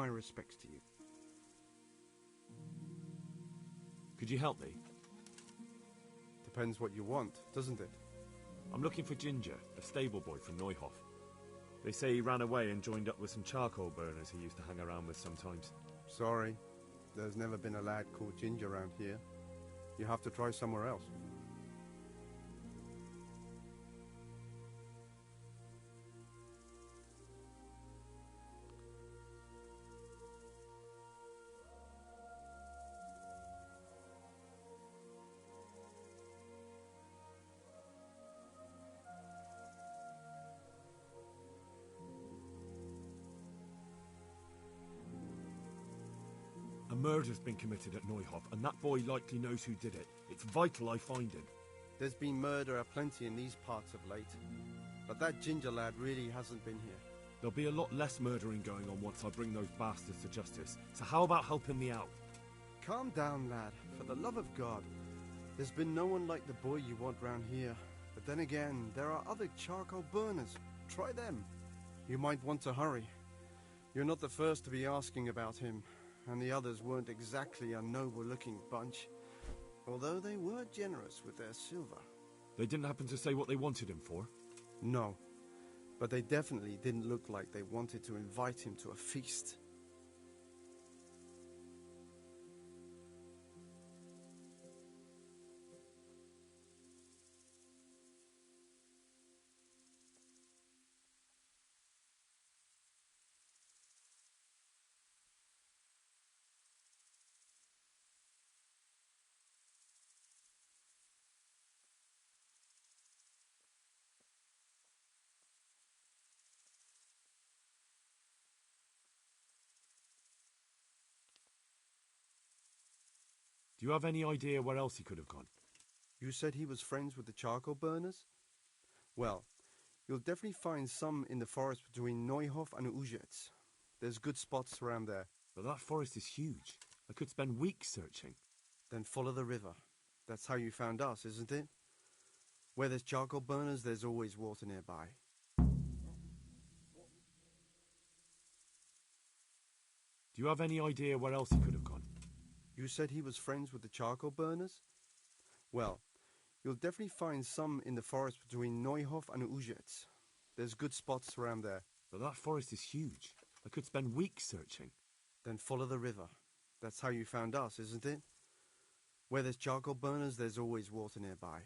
my respects to you. Could you help me? Depends what you want, doesn't it? I'm looking for Ginger, a stable boy from Neuhof. They say he ran away and joined up with some charcoal burners he used to hang around with sometimes. Sorry, there's never been a lad called Ginger around here. You have to try somewhere else. A murder's been committed at Neuhof, and that boy likely knows who did it. It's vital I find him. There's been murder aplenty in these parts of late, but that Ginger lad really hasn't been here. There'll be a lot less murdering going on once I bring those bastards to justice, so how about helping me out? Calm down, lad, for the love of God. There's been no one like the boy you want round here. But then again, there are other charcoal burners. Try them. You might want to hurry. You're not the first to be asking about him, and the others weren't exactly a noble-looking bunch, although they were generous with their silver. They didn't happen to say what they wanted him for? No, but they definitely didn't look like they wanted to invite him to a feast. Do you have any idea where else he could have gone? You said he was friends with the charcoal burners? Well, you'll definitely find some in the forest between Neuhof and Ujetz. There's good spots around there. But that forest is huge. I could spend weeks searching. Then follow the river. That's how you found us, isn't it? Where there's charcoal burners, there's always water nearby. Do you have any idea where else he could have gone? You said he was friends with the charcoal burners? Well, you'll definitely find some in the forest between Neuhof and Ujetz. There's good spots around there. But that forest is huge. I could spend weeks searching. Then follow the river. That's how you found us, isn't it? Where there's charcoal burners, there's always water nearby.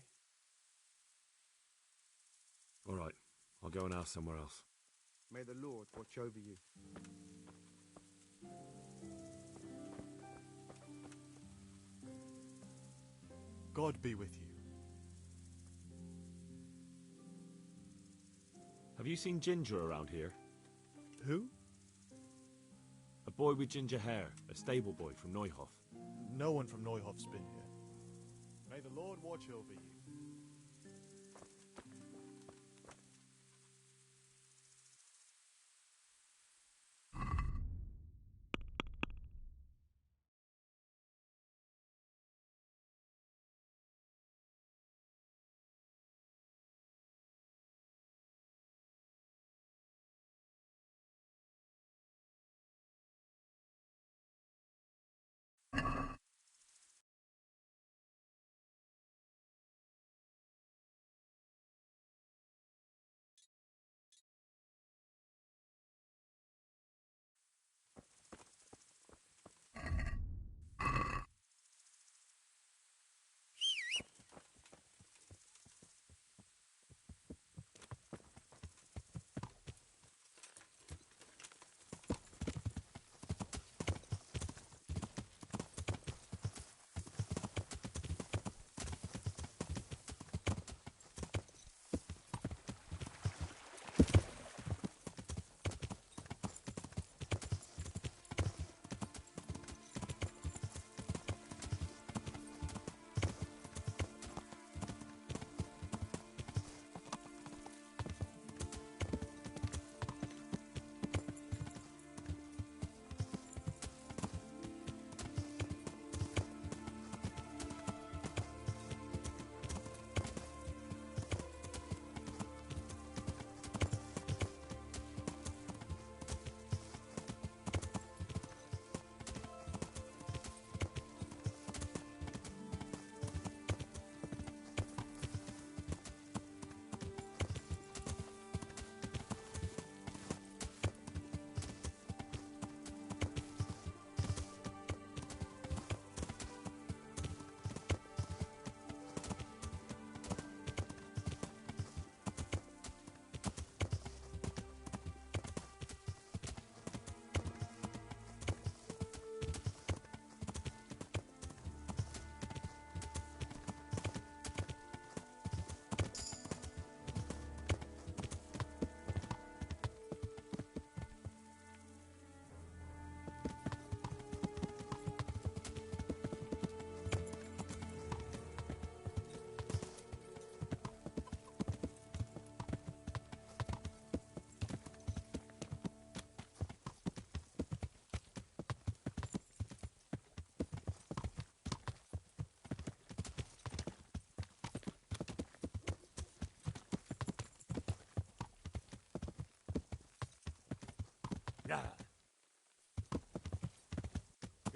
All right, I'll go and ask somewhere else. May the Lord watch over you. God be with you. Have you seen Ginger around here? Who? A boy with ginger hair, a stable boy from Neuhof. No one from Neuhof's been here. May the Lord watch over you.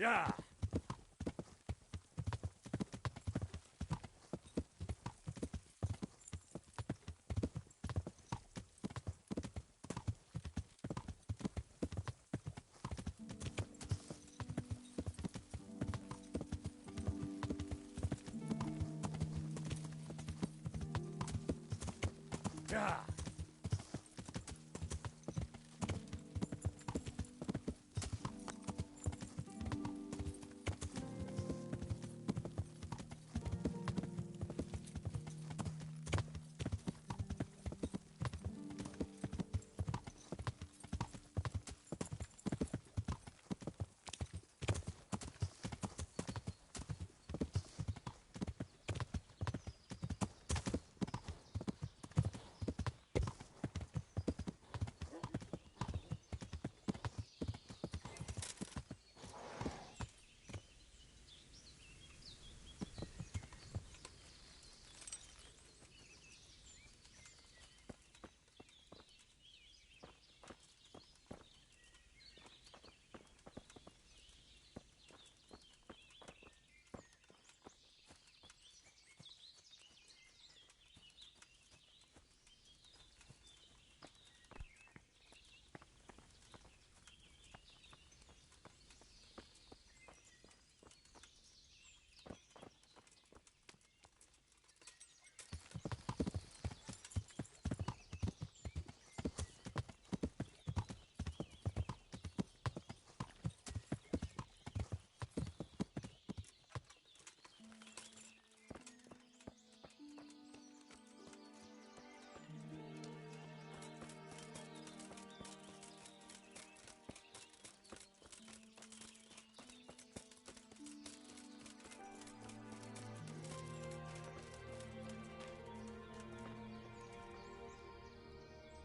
Yeah! Yeah!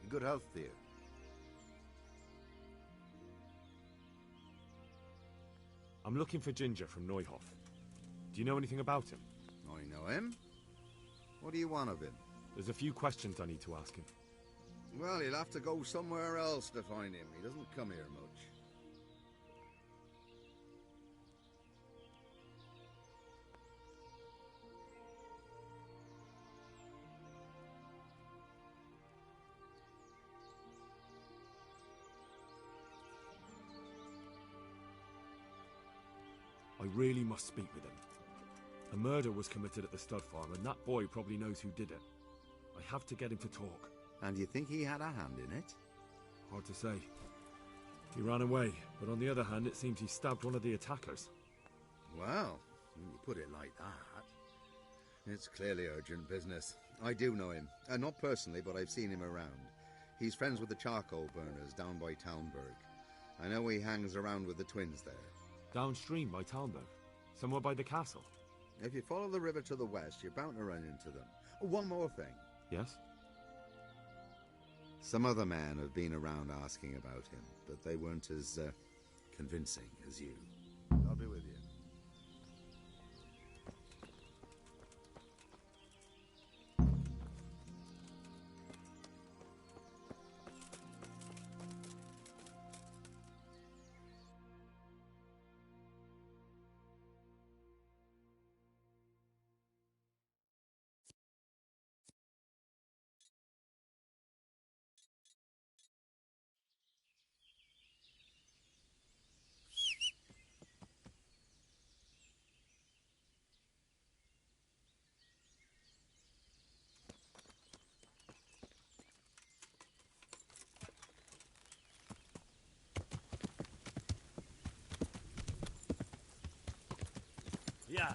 Good health, dear. I'm looking for Ginger from Neuhof. Do you know anything about him? I know him. What do you want of him? There's a few questions I need to ask him. Well, you'll have to go somewhere else to find him. He doesn't come here much. I really must speak with him. A murder was committed at the stud farm, and that boy probably knows who did it. I have to get him to talk. And you think he had a hand in it? Hard to say. He ran away, but on the other hand, it seems he stabbed one of the attackers. Well, when you put it like that, it's clearly urgent business. I do know him. Not personally, but I've seen him around. He's friends with the charcoal burners down by Townburg. I know he hangs around with the twins there. Downstream by Townburg? Somewhere by the castle? If you follow the river to the west, you're bound to run into them. One more thing. Yes? Some other men have been around asking about him, but they weren't as convincing as you. I'll be with you. Yeah.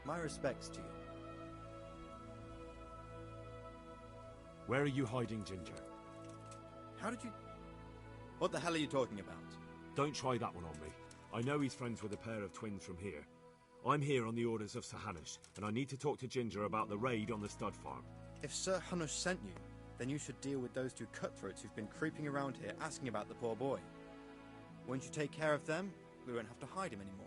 My respects to you. Where are you hiding Ginger? How did you... What the hell are you talking about? Don't try that one on me. I know he's friends with a pair of twins from here. I'm here on the orders of Sir Hanush, and I need to talk to Ginger about the raid on the stud farm. If Sir Hanush sent you, then you should deal with those two cutthroats who've been creeping around here asking about the poor boy. Once you take care of them, we won't have to hide him anymore.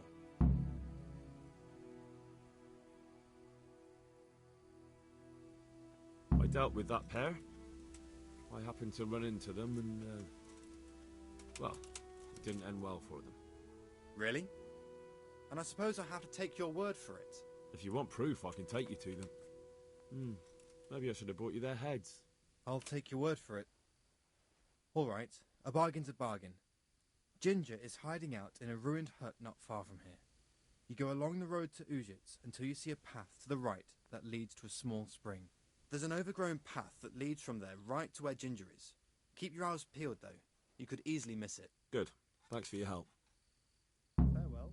I dealt with that pair. I happened to run into them and, well, it didn't end well for them. Really? And I suppose I have to take your word for it. If you want proof, I can take you to them. Maybe I should have brought you their heads. I'll take your word for it. All right, a bargain's a bargain. Ginger is hiding out in a ruined hut not far from here. You go along the road to Ujits until you see a path to the right that leads to a small spring. There's an overgrown path that leads from there right to where Ginger is. Keep your eyes peeled, though. You could easily miss it. Good. Thanks for your help. Farewell.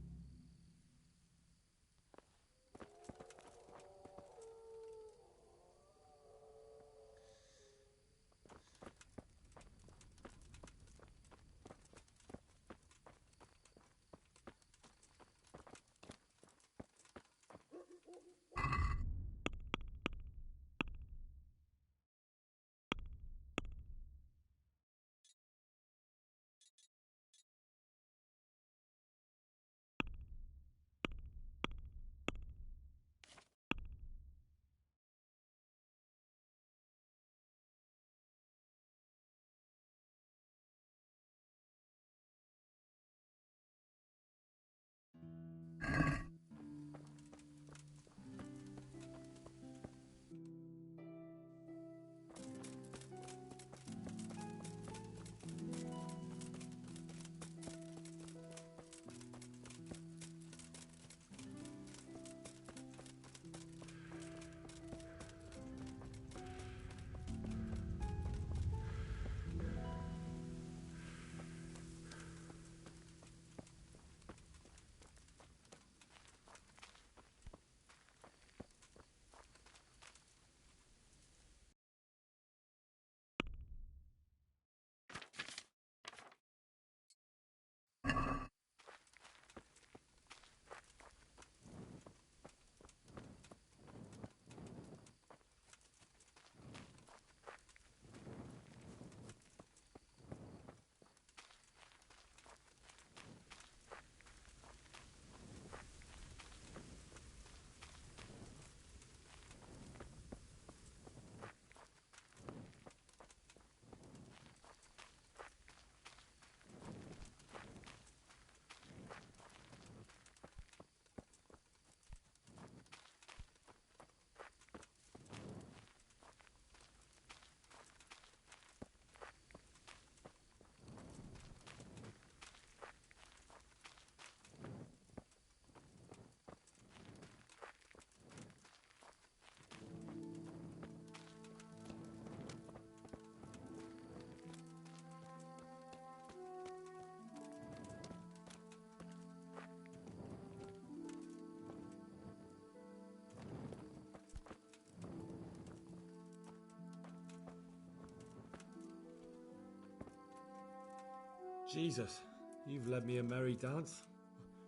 Jesus, you've led me a merry dance.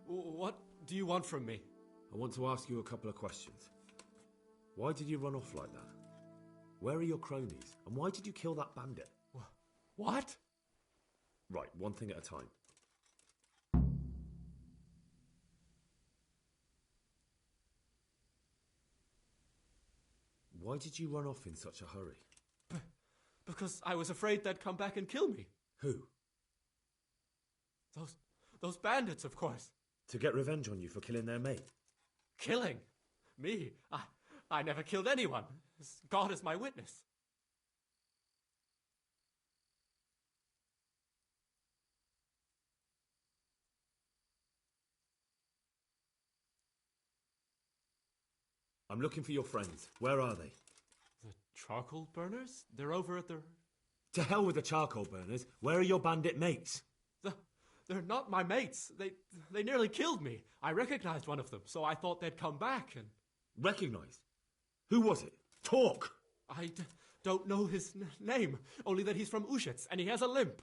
What do you want from me? I want to ask you a couple of questions. Why did you run off like that? Where are your cronies? And why did you kill that bandit? What? Right, one thing at a time. Why did you run off in such a hurry? Because I was afraid they'd come back and kill me. Who? Those bandits, of course. To get revenge on you for killing their mate? Killing? Me? I never killed anyone. God is my witness. I'm looking for your friends. Where are they? The charcoal burners? They're over at the... To hell with the charcoal burners. Where are your bandit mates? They're not my mates. They nearly killed me. I recognized one of them, so I thought they'd come back and... Recognised? Who was it? Talk! I don't know his name, only that he's from Ushitz and he has a limp.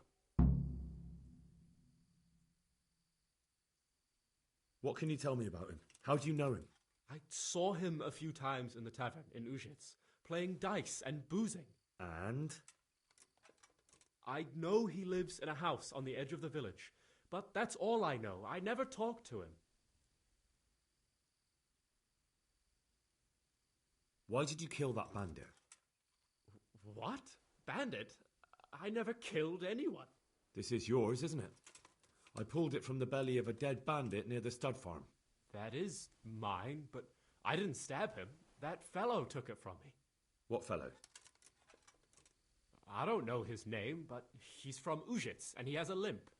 What can you tell me about him? How do you know him? I saw him a few times in the tavern in Ushitz, playing dice and boozing. And? I know he lives in a house on the edge of the village, but that's all I know. I never talked to him. Why did you kill that bandit? What? Bandit? I never killed anyone. This is yours, isn't it? I pulled it from the belly of a dead bandit near the stud farm. That is mine, but I didn't stab him. That fellow took it from me. What fellow? I don't know his name, but he's from Ushitz and he has a limp.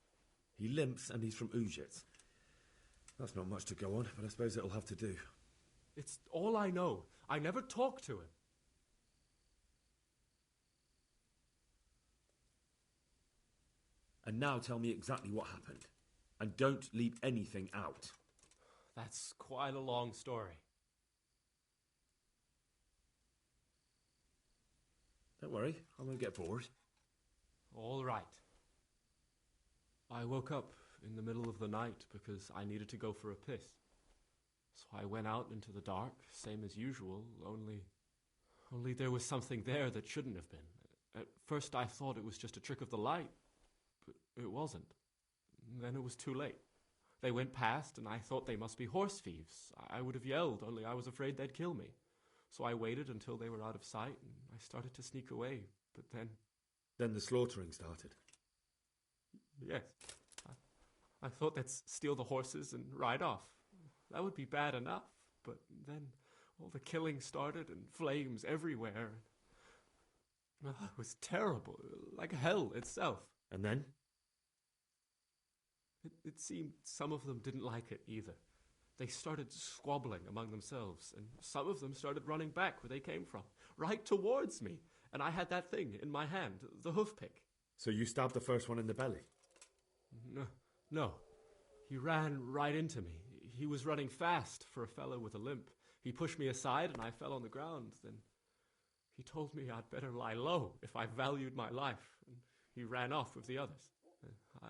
He limps and he's from Ushitz. That's not much to go on, but I suppose it'll have to do. It's all I know. I never talked to him. And now tell me exactly what happened. And don't leave anything out. That's quite a long story. Don't worry, I won't get bored. All right. I woke up in the middle of the night because I needed to go for a piss. So I went out into the dark, same as usual, only there was something there that shouldn't have been. At first I thought it was just a trick of the light, but it wasn't. Then it was too late. They went past and I thought they must be horse thieves. I would have yelled, only I was afraid they'd kill me. So I waited until they were out of sight and I started to sneak away, but then... Then the slaughtering started. Yes. I thought they'd steal the horses and ride off. That would be bad enough, but then all the killing started and flames everywhere. It was terrible, like hell itself. And then? It seemed some of them didn't like it either. They started squabbling among themselves, and some of them started running back where they came from, right towards me. And I had that thing in my hand, the hoof pick. So you stabbed the first one in the belly? No. He ran right into me. He was running fast for a fellow with a limp. He pushed me aside and I fell on the ground. Then he told me I'd better lie low if I valued my life. And he ran off with the others.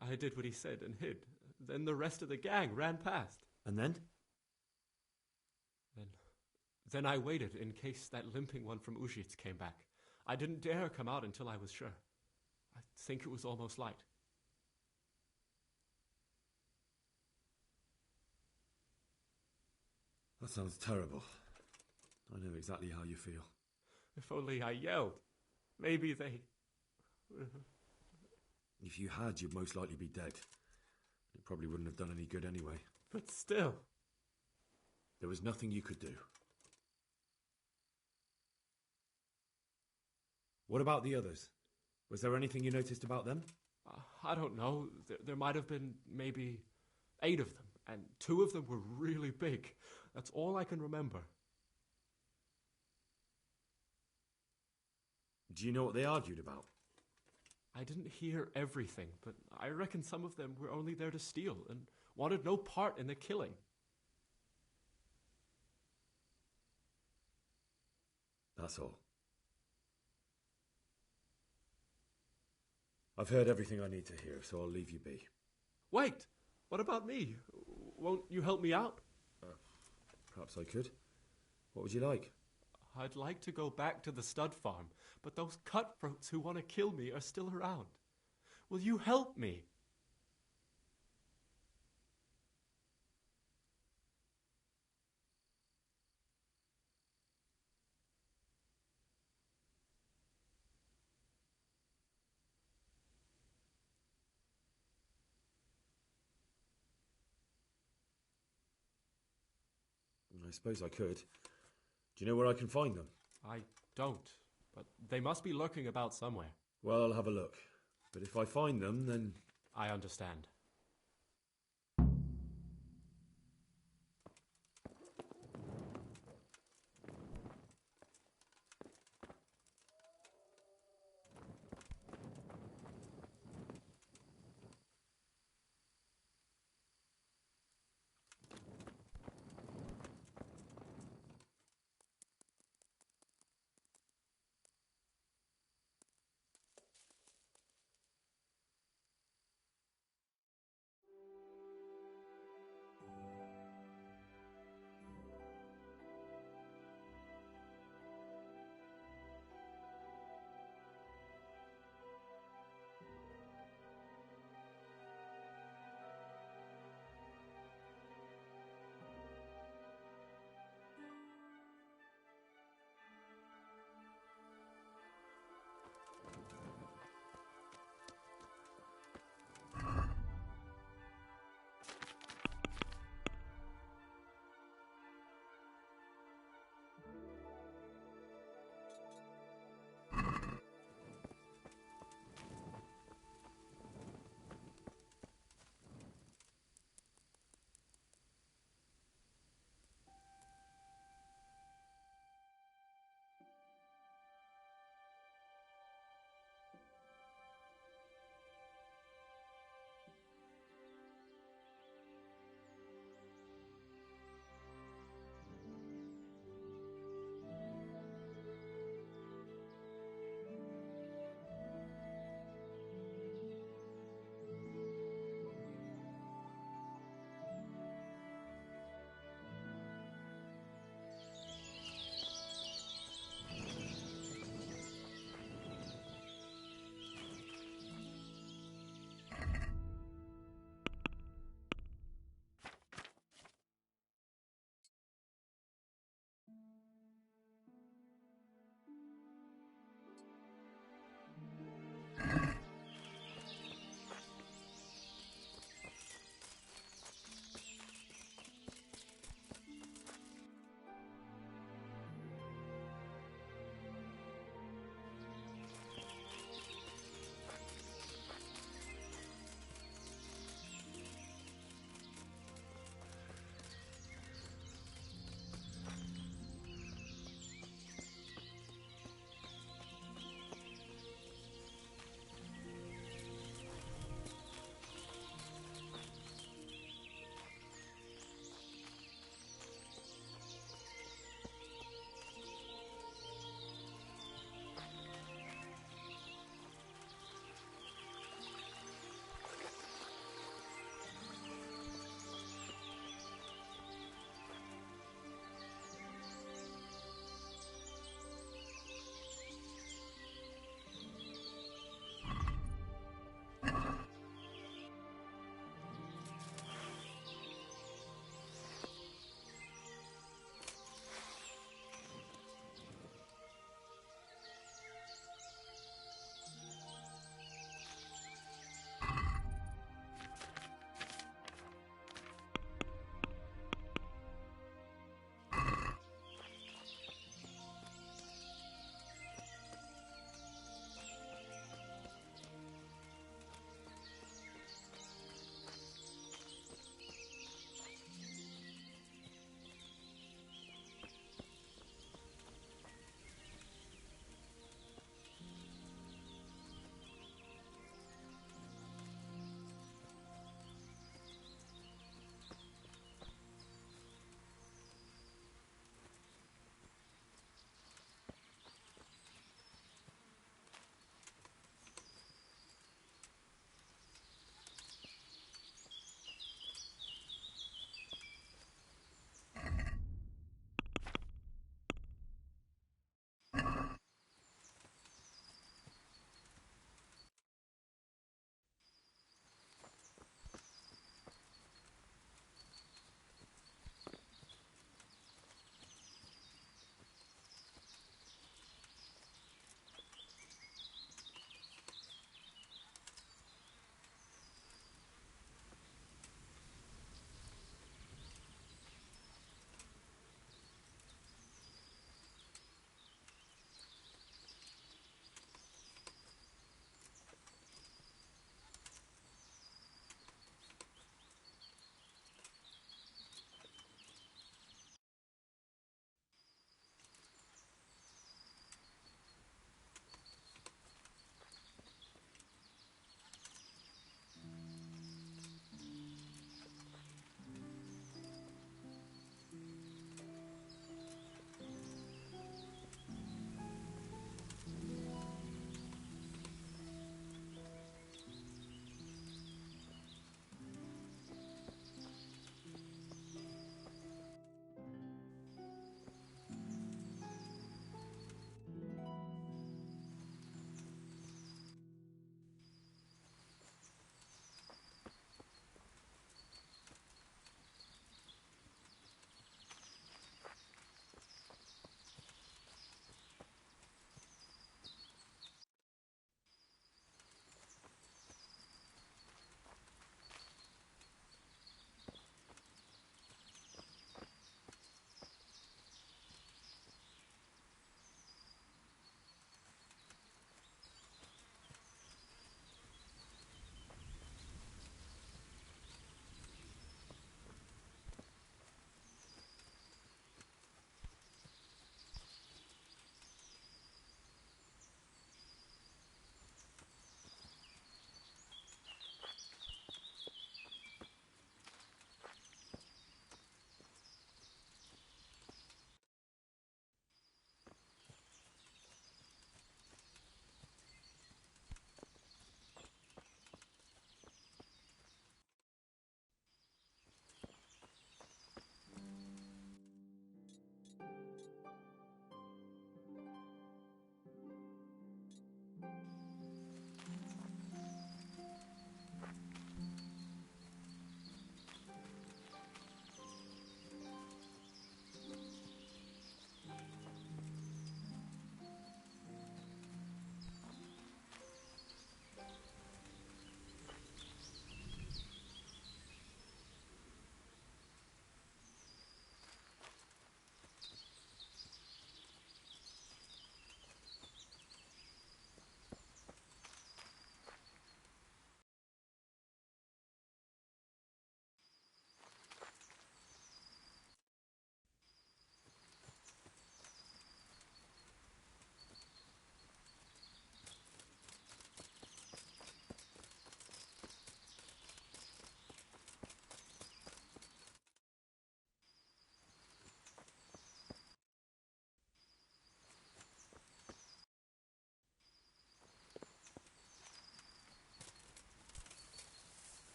I did what he said and hid. Then the rest of the gang ran past. And then? Then I waited in case that limping one from Ushitz came back. I didn't dare come out until I was sure. I think it was almost light. That sounds terrible. I know exactly how you feel. If only I yelled. Maybe they... If you had, you'd most likely be dead. It probably wouldn't have done any good anyway. But still... There was nothing you could do. What about the others? Was there anything you noticed about them? I don't know. There might have been maybe 8 of them, and 2 of them were really big. That's all I can remember. Do you know what they argued about? I didn't hear everything, but I reckon some of them were only there to steal and wanted no part in the killing. That's all. I've heard everything I need to hear, so I'll leave you be. Wait! What about me? Won't you help me out? Perhaps I could. What would you like? I'd like to go back to the stud farm, but those cutthroats who want to kill me are still around. Will you help me? I suppose I could. Do you know where I can find them? I don't, but they must be lurking about somewhere. Well, I'll have a look. But if I find them, then... I understand.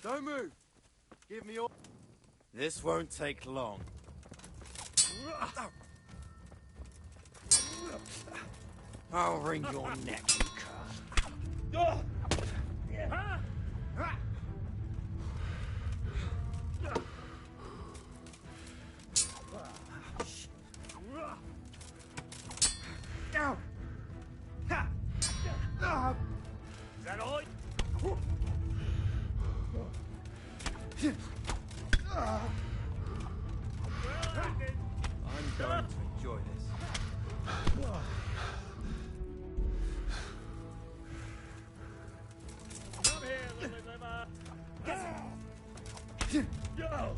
Don't move! Give me all... This won't take long. I'll wring your neck, you cur. Is that all? I'm going to enjoy this. Come here, Lily Liver. Go.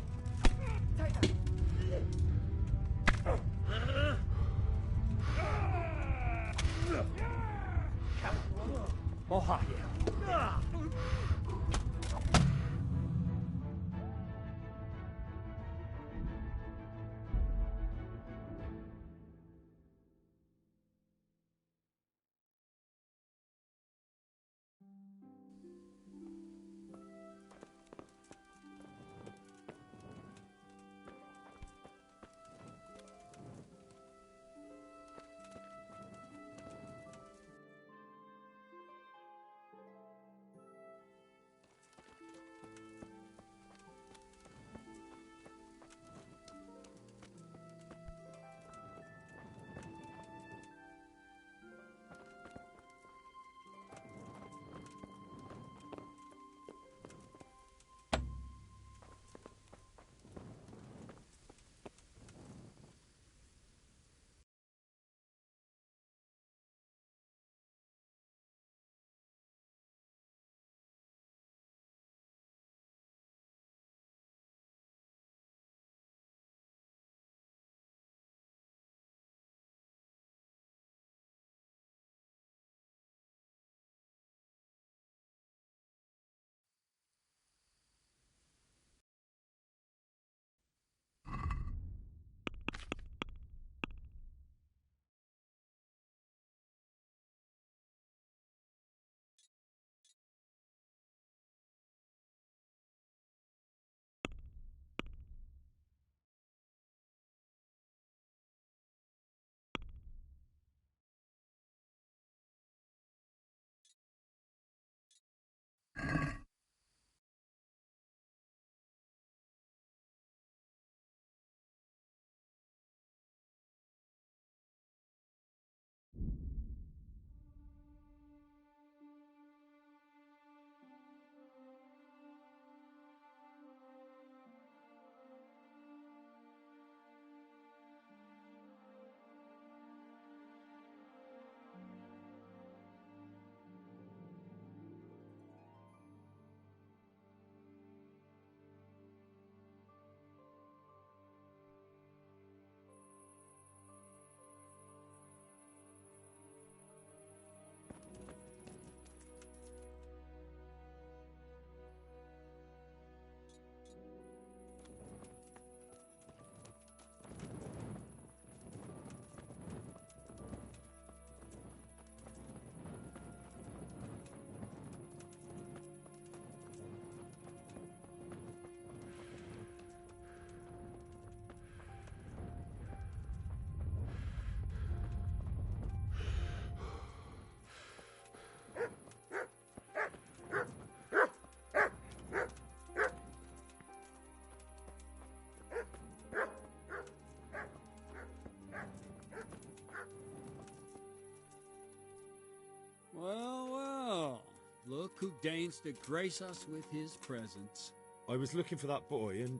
Well, well. Look who deigns to grace us with his presence. I was looking for that boy, and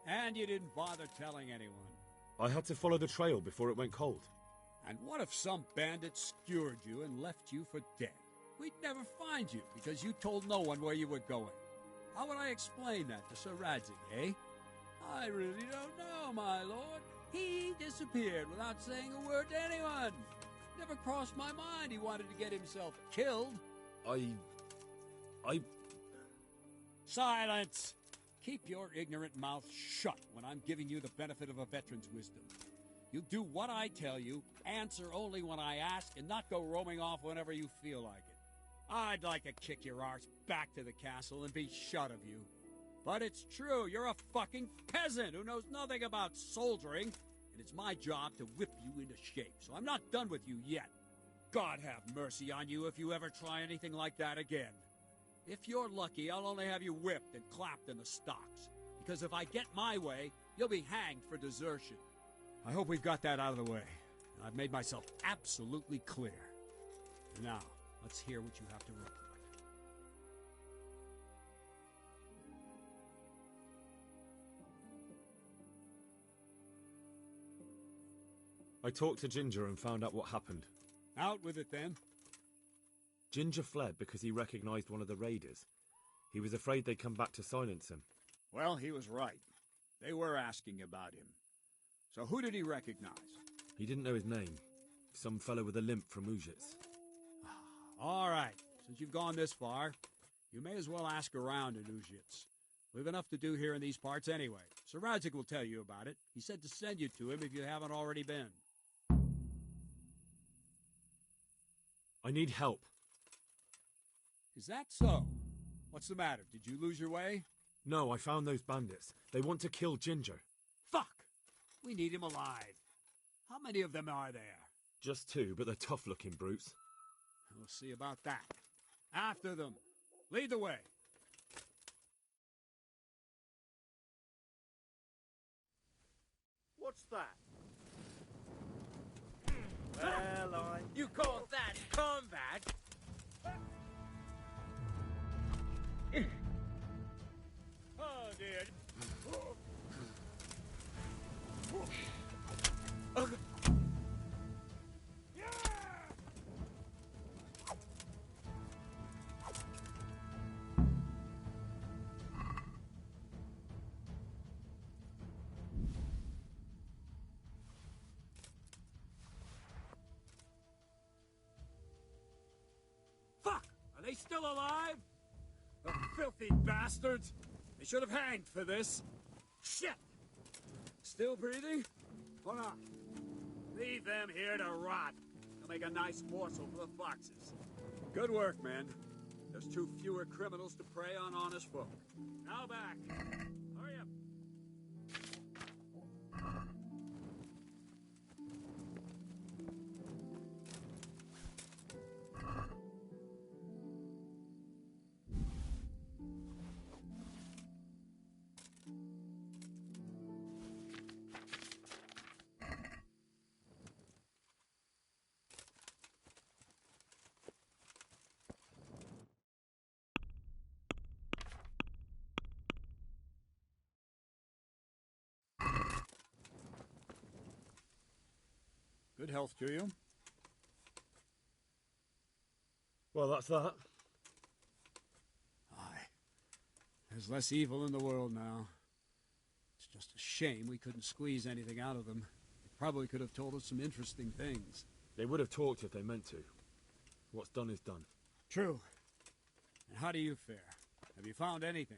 And you didn't bother telling anyone. I had to follow the trail before it went cold. And what if some bandit skewered you and left you for dead? We'd never find you because you told no one where you were going. How would I explain that to Sir Radzig, eh? I really don't know, my lord. He disappeared without saying a word to anyone. Never crossed my mind he wanted to get himself killed. I... Silence! Keep your ignorant mouth shut when I'm giving you the benefit of a veteran's wisdom. You do what I tell you, answer only when I ask, and not go roaming off whenever you feel like it. I'd like to kick your arse back to the castle and be shut of you. But it's true, you're a fucking peasant who knows nothing about soldiering, and it's my job to whip you into shape, so I'm not done with you yet. God have mercy on you if you ever try anything like that again. If you're lucky, I'll only have you whipped and clapped in the stocks, because if I get my way, you'll be hanged for desertion. I hope we've got that out of the way. I've made myself absolutely clear. Now, let's hear what you have to report. I talked to Ginger and found out what happened. Out with it, then. Ginger fled because he recognized one of the raiders. He was afraid they'd come back to silence him. Well, he was right. They were asking about him. So who did he recognize? He didn't know his name. Some fellow with a limp from Ujits. All right. Since you've gone this far, you may as well ask around in Ujits. We've enough to do here in these parts anyway. Sir Radzik will tell you about it. He said to send you to him if you haven't already been. I need help. Is that so? What's the matter? Did you lose your way? No, I found those bandits. They want to kill Ginger. Fuck! We need him alive. How many of them are there? Just 2, but they're tough-looking brutes. We'll see about that. After them. Lead the way. What's that? Well, You call that combat? Oh, dear. Fuck! Are they still alive? The filthy bastards! They should have hanged for this. Shit! Still breathing? Or not? Leave them here to rot. They'll make a nice morsel for the foxes. Good work, men. There's 2 fewer criminals to prey on honest folk. Now back. Hurry up. Good health to you. Well, that's that. Aye. There's less evil in the world now. It's just a shame we couldn't squeeze anything out of them. They probably could have told us some interesting things. They would have talked if they meant to. What's done is done. True. And how do you fare? Have you found anything?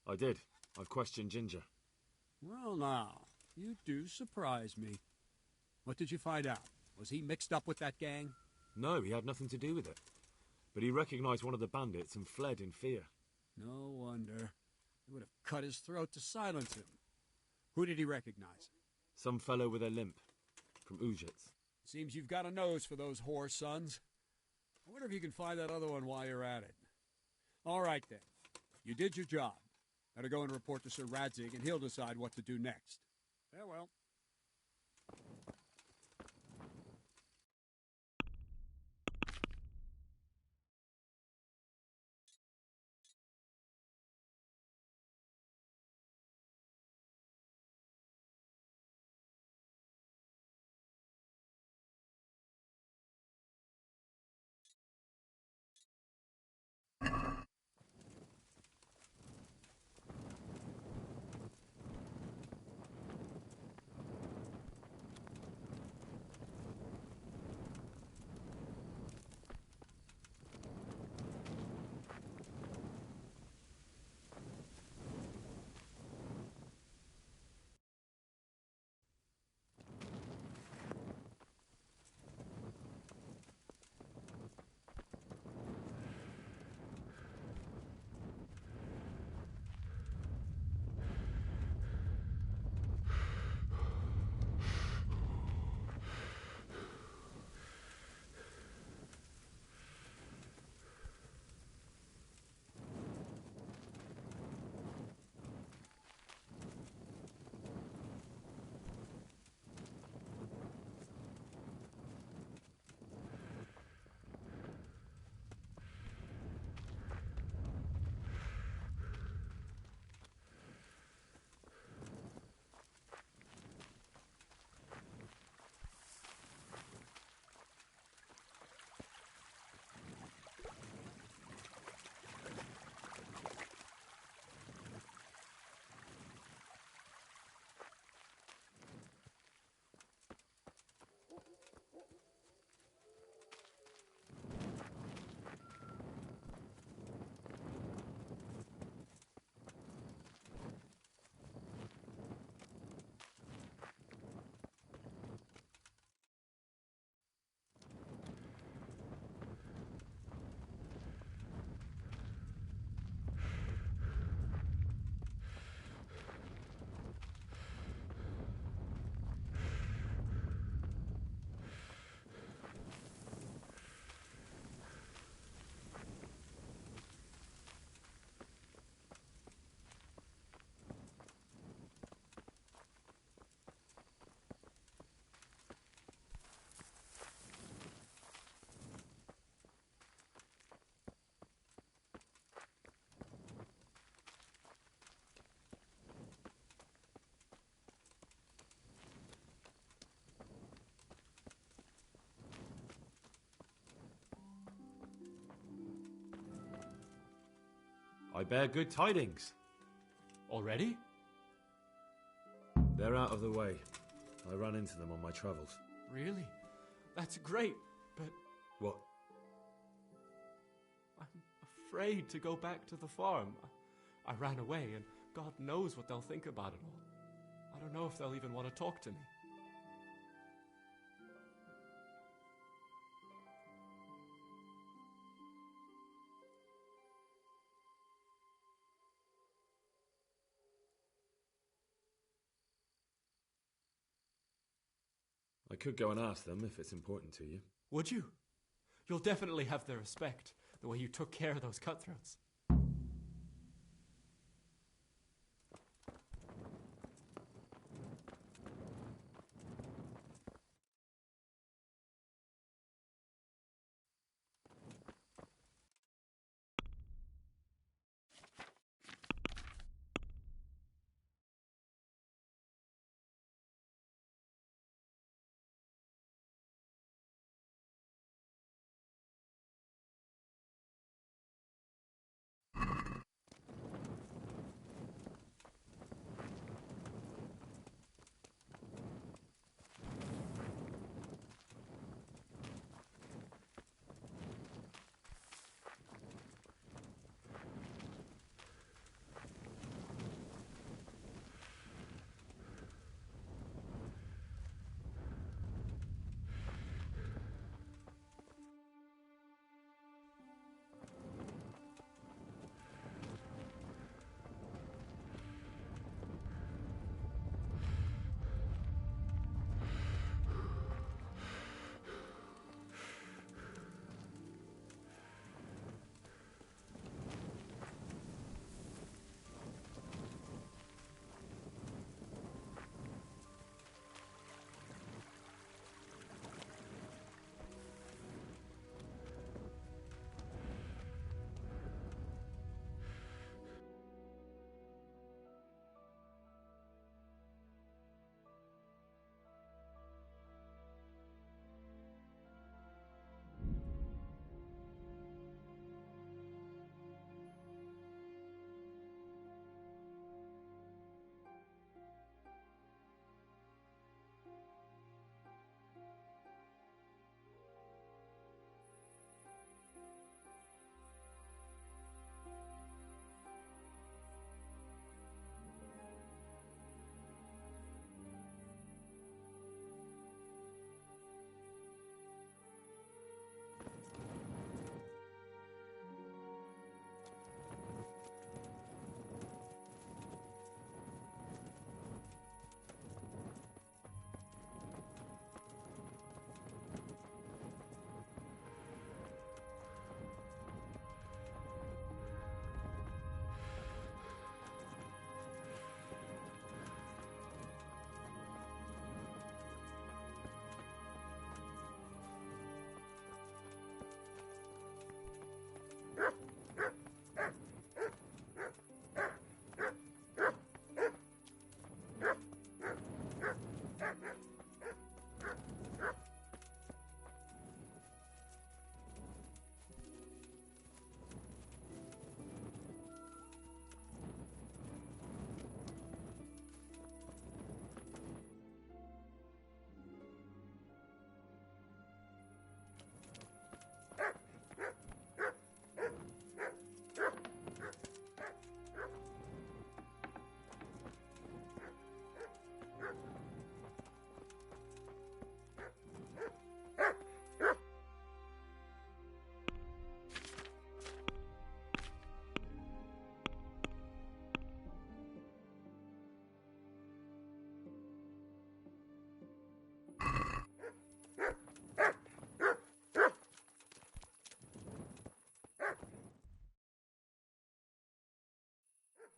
I did. I've questioned Ginger. Well, now, you do surprise me. What did you find out? Was he mixed up with that gang? No, he had nothing to do with it. But he recognized one of the bandits and fled in fear. No wonder. They would have cut his throat to silence him. Who did he recognize? Some fellow with a limp. From Ujits. Seems you've got a nose for those whore sons. I wonder if you can find that other one while you're at it. All right, then. You did your job. Better go and report to Sir Radzik, and he'll decide what to do next. Farewell. I bear good tidings. Already? They're out of the way. I ran into them on my travels. Really? That's great, but What? I'm afraid to go back to the farm. I ran away, and God knows what they'll think about it all. I don't know if they'll even want to talk to me. I could go and ask them if it's important to you. Would you? You'll definitely have their respect, the way you took care of those cutthroats.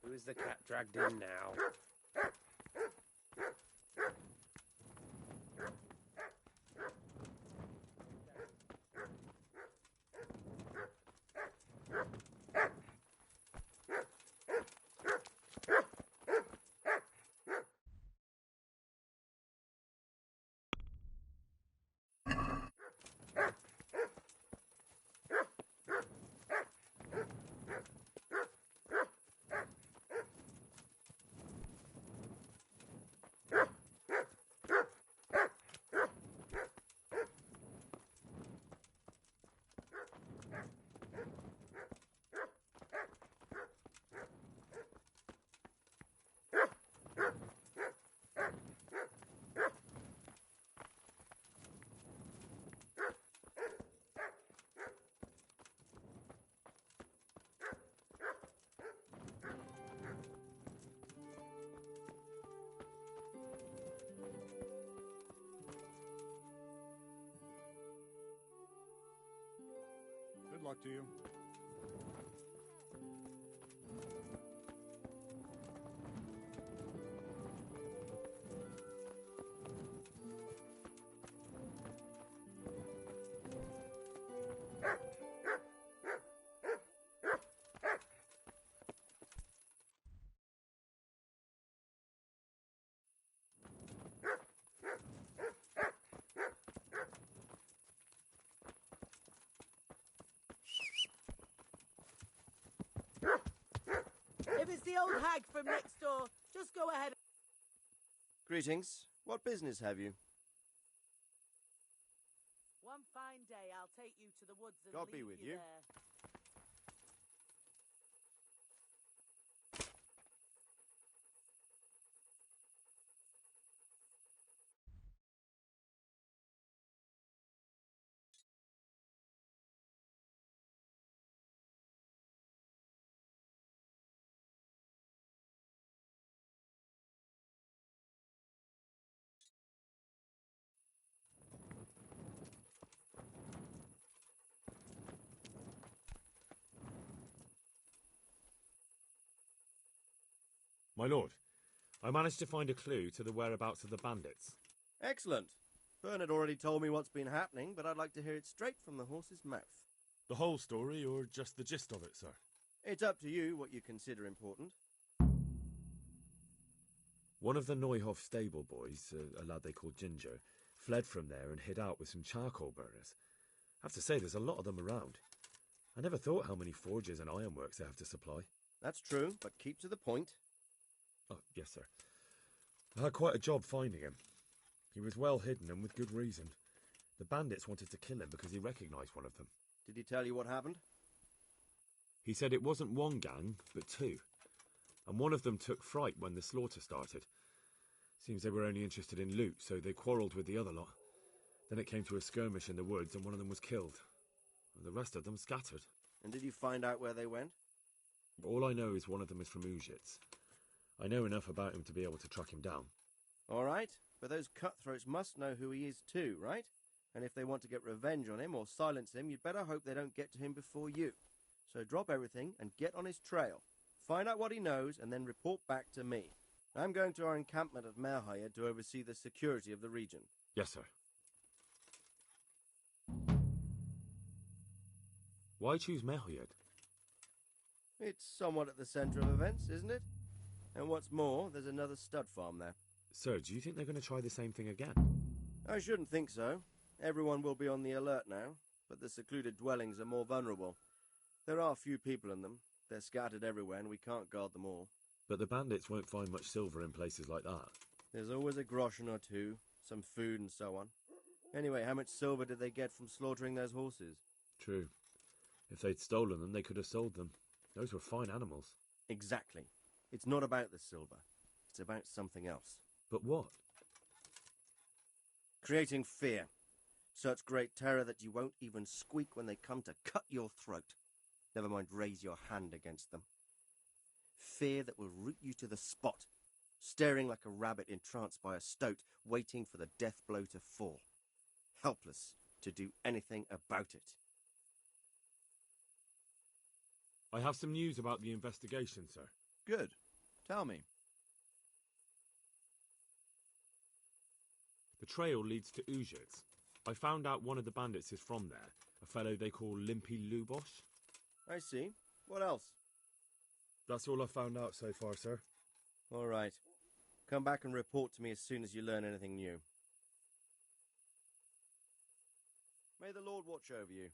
Who's the cat dragged in now? luck to you. If it's the old hag from next door, just go ahead. Greetings. What business have you? One fine day, I'll take you to the woods and God leave be with you you. there. My lord, I managed to find a clue to the whereabouts of the bandits. Excellent. Bernard already told me what's been happening, but I'd like to hear it straight from the horse's mouth. The whole story, or just the gist of it, sir? It's up to you what you consider important. One of the Neuhoff stable boys, a lad they called Ginger, fled from there and hid out with some charcoal burners. I have to say, there's a lot of them around. I never thought how many forges and ironworks they have to supply. That's true, but keep to the point. Oh, yes, sir. I had quite a job finding him. He was well hidden and with good reason. The bandits wanted to kill him because he recognised one of them. Did he tell you what happened? He said it wasn't one gang, but two. And one of them took fright when the slaughter started. Seems they were only interested in loot, so they quarrelled with the other lot. Then it came to a skirmish in the woods and one of them was killed. And the rest of them scattered. And did you find out where they went? All I know is one of them is from Uzhitz. I know enough about him to be able to track him down. All right, but those cutthroats must know who he is too, right? And if they want to get revenge on him or silence him, you'd better hope they don't get to him before you. So drop everything and get on his trail. Find out what he knows and then report back to me. I'm going to our encampment at Merhayed to oversee the security of the region. Yes, sir. Why choose Merhayed? It's somewhat at the centre of events, isn't it? And what's more, there's another stud farm there. Sir, do you think they're going to try the same thing again? I shouldn't think so. Everyone will be on the alert now, but the secluded dwellings are more vulnerable. There are few people in them. They're scattered everywhere and we can't guard them all. But the bandits won't find much silver in places like that. There's always a groschen or two, some food and so on. Anyway, how much silver did they get from slaughtering those horses? True. If they'd stolen them, they could have sold them. Those were fine animals. Exactly. It's not about the silver. It's about something else. But what? Creating fear. Such great terror that you won't even squeak when they come to cut your throat. Never mind raise your hand against them. Fear that will root you to the spot, staring like a rabbit entranced by a stoat, waiting for the death blow to fall. Helpless to do anything about it. I have some news about the investigation, sir. Good. Tell me. The trail leads to Uzhitz. I found out one of the bandits is from there, a fellow they call Limpy Lubosh. I see. What else? That's all I found out so far, sir. All right. Come back and report to me as soon as you learn anything new. May the Lord watch over you.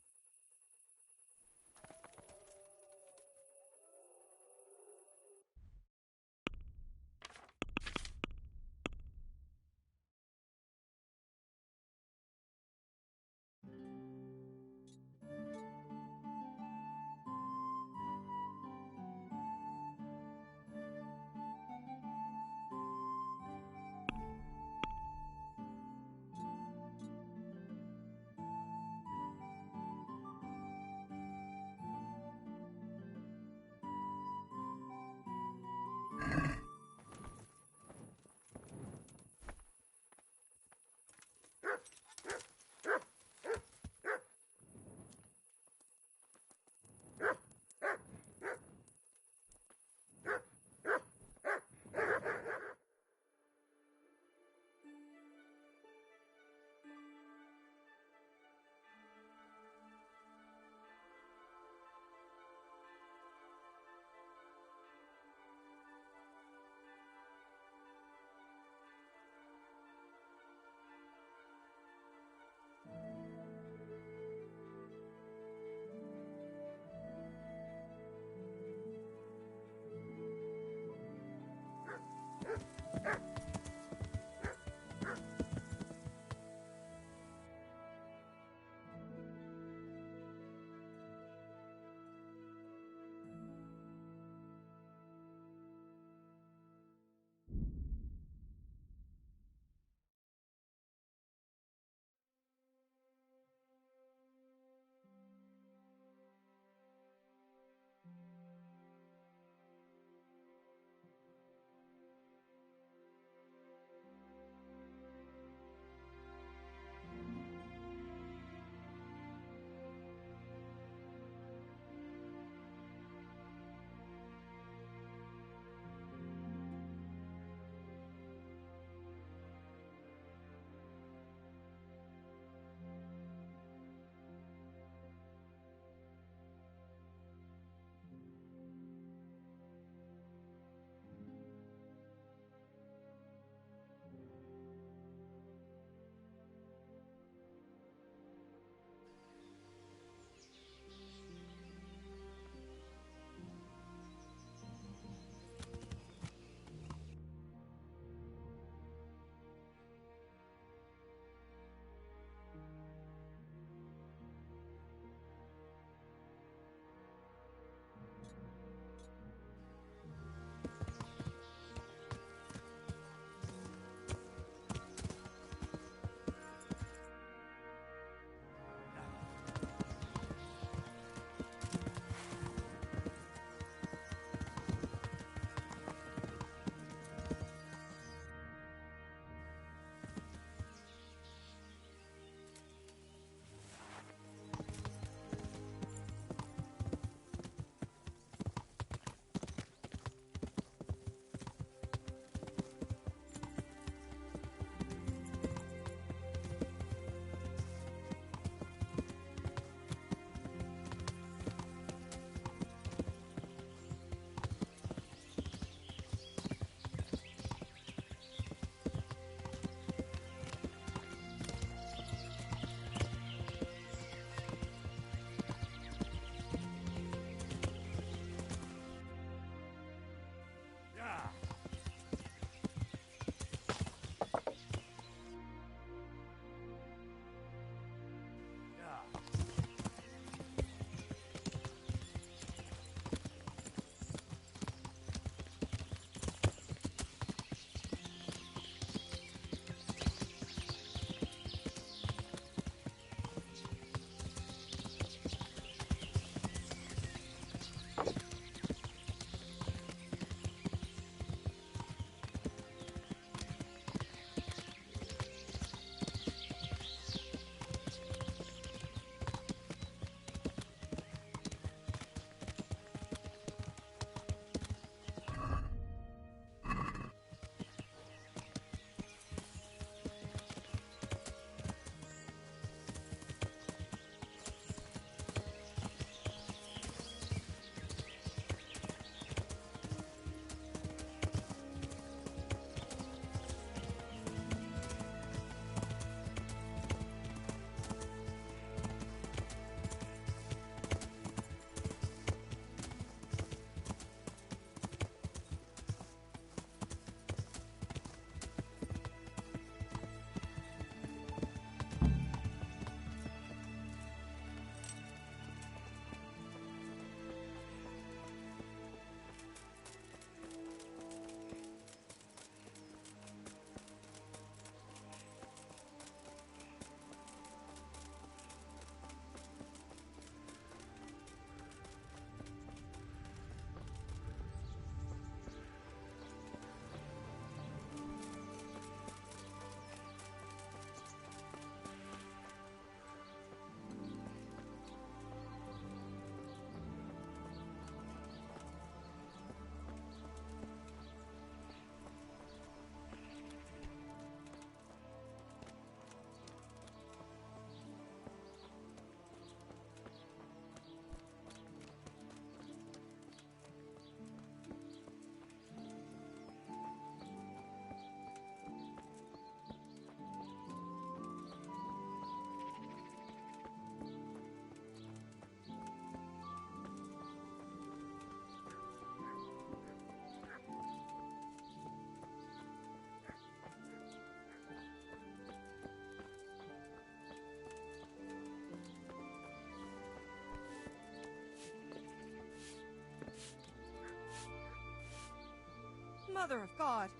Mother of God,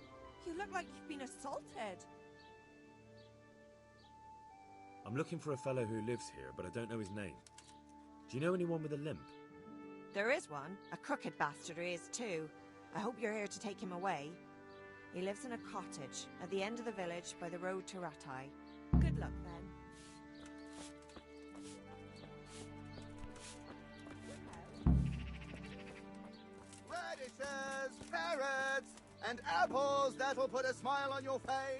you look like you've been assaulted. I'm looking for a fellow who lives here, but I don't know his name. Do you know anyone with a limp? There is one. A crooked bastard who is too. I hope you're here to take him away. He lives in a cottage at the end of the village by the road to Rattay. Good luck then. Radishes, carrots, and apples that'll put a smile on your face.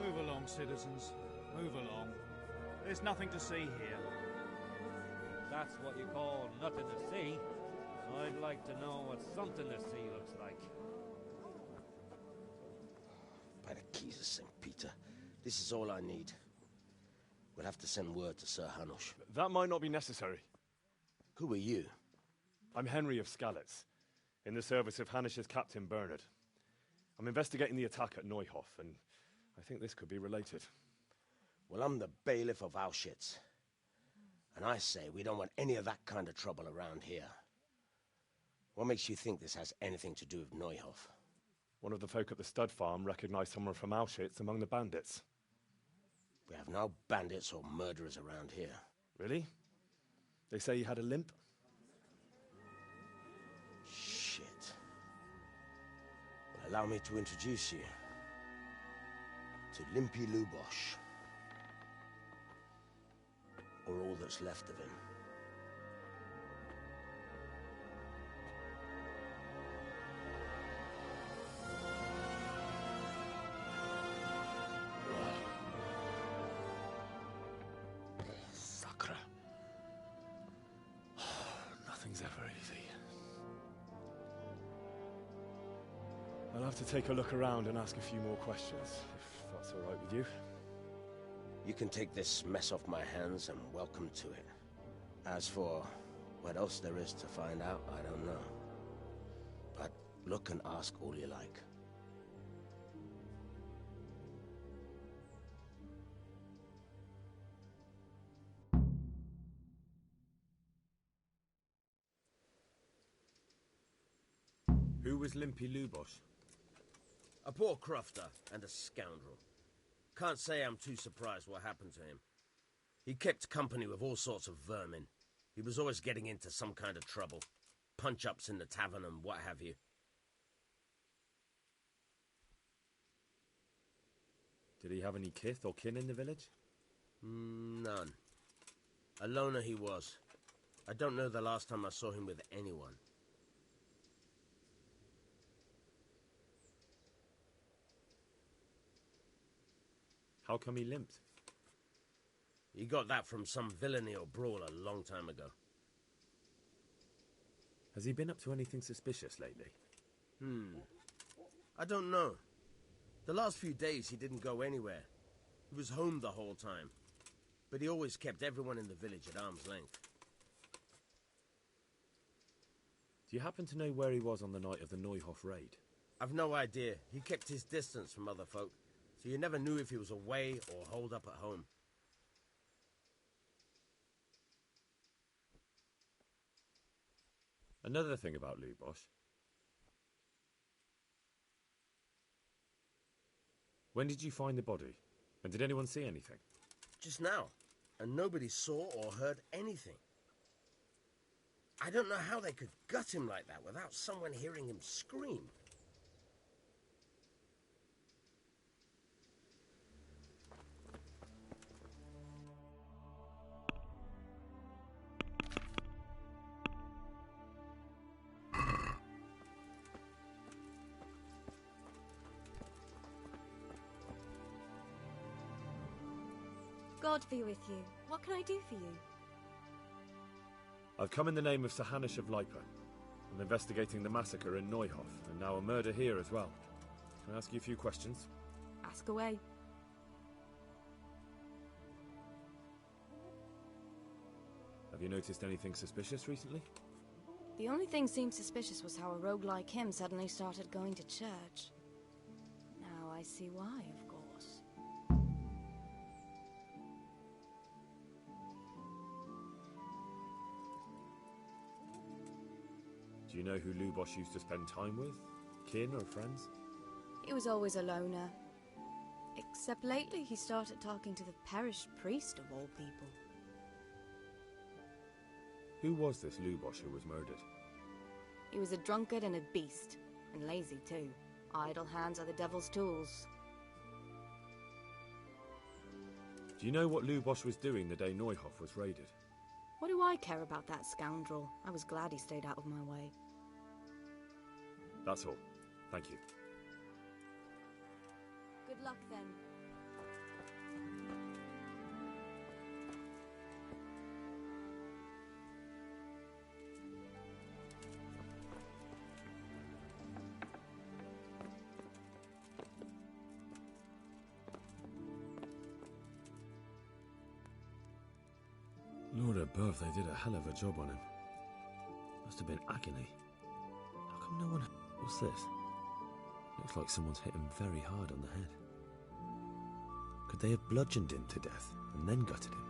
Move along, citizens. Move along. There's nothing to see here. That's what you call nothing to see. I'd like to know what something to see looks like. By the keys of St. Peter, this is all I need. We'll have to send word to Sir Hanush. That might not be necessary. Who are you? I'm Henry of Skalitz, in the service of Hanush's Captain Bernard. I'm investigating the attack at Neuhof, and I think this could be related. Well, I'm the bailiff of Auschwitz. And I say we don't want any of that kind of trouble around here. What makes you think this has anything to do with Neuhof? One of the folk at the stud farm recognized someone from Auschwitz among the bandits. We have no bandits or murderers around here. Really? They say he had a limp? Shit. Well, allow me to introduce you to Limpy Lubosh. Or all that's left of him. Sacre. Nothing's ever easy. I'll have to take a look around and ask a few more questions, if that's all right with you. You can take this mess off my hands and welcome to it. As for what else there is to find out, I don't know. But look and ask all you like. Who was Limpy Lubosh? A poor crofter and a scoundrel. Can't say I'm too surprised what happened to him. He kept company with all sorts of vermin. He was always getting into some kind of trouble. Punch-ups in the tavern and what have you. Did he have any kith or kin in the village? None. A loner he was. I don't know the last time I saw him with anyone. How come he limped? He got that from some villainy or brawl a long time ago. Has he been up to anything suspicious lately? I don't know. The last few days he didn't go anywhere. He was home the whole time. but he always kept everyone in the village at arm's length. Do you happen to know where he was on the night of the Neuhof raid? I've no idea. He kept his distance from other folk, so you never knew if he was away or holed up at home. Another thing about Lubosh. When did you find the body? And did anyone see anything? Just now, and nobody saw or heard anything. I don't know how they could gut him like that without someone hearing him scream. God be with you. What can I do for you? I've come in the name of Sir Hanish of Lipa. I'm investigating the massacre in Neuhof, and now a murder here as well. Can I ask you a few questions? Ask away. Have you noticed anything suspicious recently? The only thing seemed suspicious was how a rogue like him suddenly started going to church. Now I see why, of course. Do you know who Lubosh used to spend time with? Kin or friends? He was always a loner. Except lately he started talking to the parish priest of all people. Who was this Lubosh who was murdered? He was a drunkard and a beast, and lazy too. Idle hands are the devil's tools. Do you know what Lubosh was doing the day Neuhof was raided? What do I care about that scoundrel? I was glad he stayed out of my way. That's all. Thank you. Good luck then. Lord above, they did a hell of a job on him. Must have been agony. How come no one... What's this? Looks like someone's hit him very hard on the head. Could they have bludgeoned him to death and then gutted him?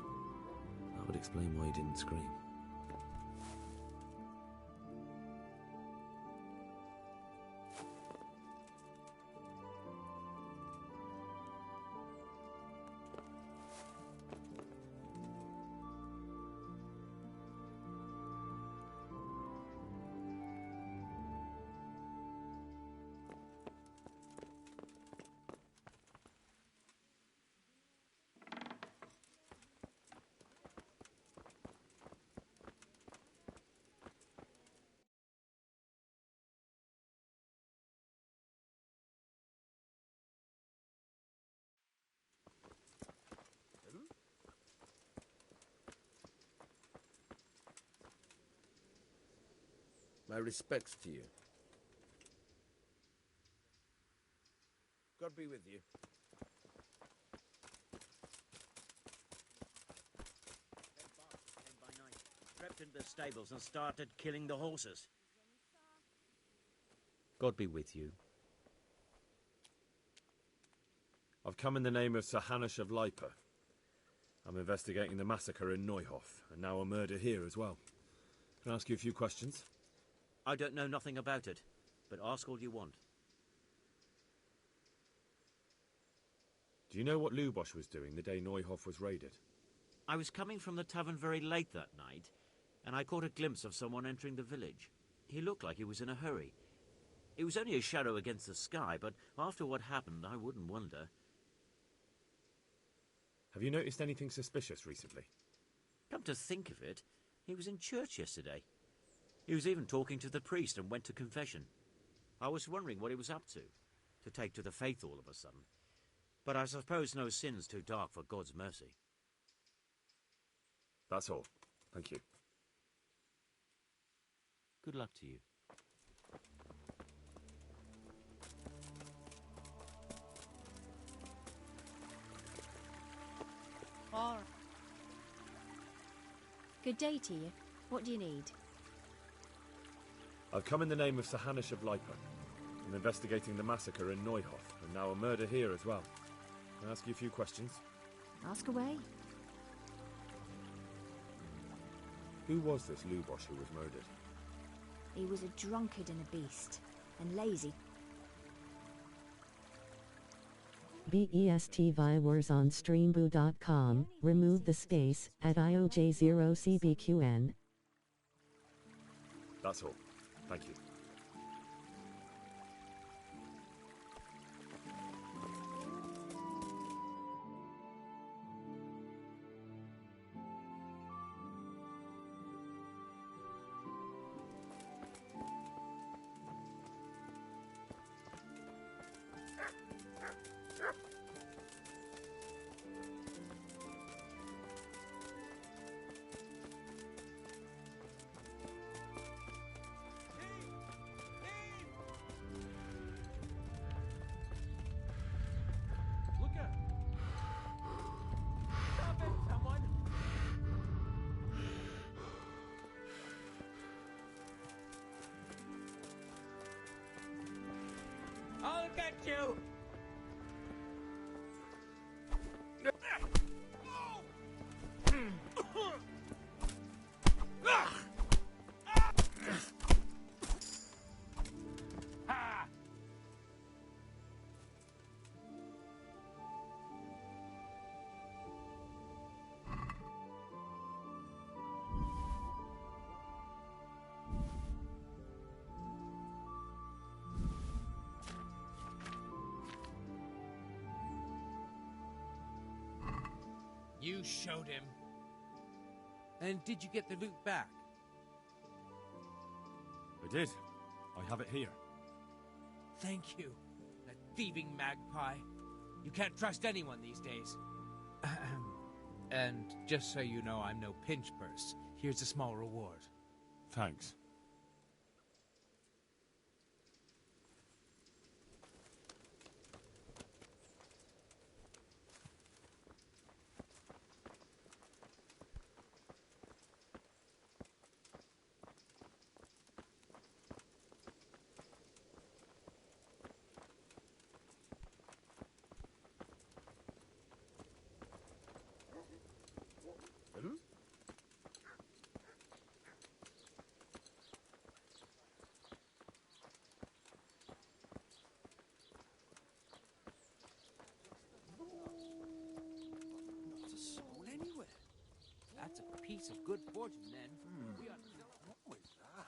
That would explain why he didn't scream. My respects to you. God be with you. Came by night, crept into the stables and started killing the horses. God be with you. I've come in the name of Sir Hanish of Lipa. I'm investigating the massacre in Neuhof, and now a murder here as well. Can I ask you a few questions? I don't know nothing about it, but ask all you want. Do you know what Lubosh was doing the day Neuhof was raided? I was coming from the tavern very late that night, and I caught a glimpse of someone entering the village. He looked like he was in a hurry. It was only a shadow against the sky, but after what happened, I wouldn't wonder. Have you noticed anything suspicious recently? Come to think of it, he was in church yesterday. He was even talking to the priest and went to confession. I was wondering what he was up to take to the faith all of a sudden. But I suppose no sin's too dark for God's mercy. That's all. Thank you. Good luck to you. All right. Good day to you. What do you need? I've come in the name of Sir Hanish of Lipa. I'm investigating the massacre in Neuhof, and now a murder here as well. Can I ask you a few questions? Ask away. Who was this Lubosh who was murdered? He was a drunkard and a beast. And lazy. BEST Viewers on streamboo.com. Remove the space at IOJ0CBQN. That's all. Thank you. I'll get you! You showed him. And did you get the loot back? I did. I have it here. Thank you. That thieving magpie. You can't trust anyone these days. And just so you know, I'm no pinch purse. Here's a small reward. Thanks. That's a piece of good fortune, then. We ought to sell it. What was that?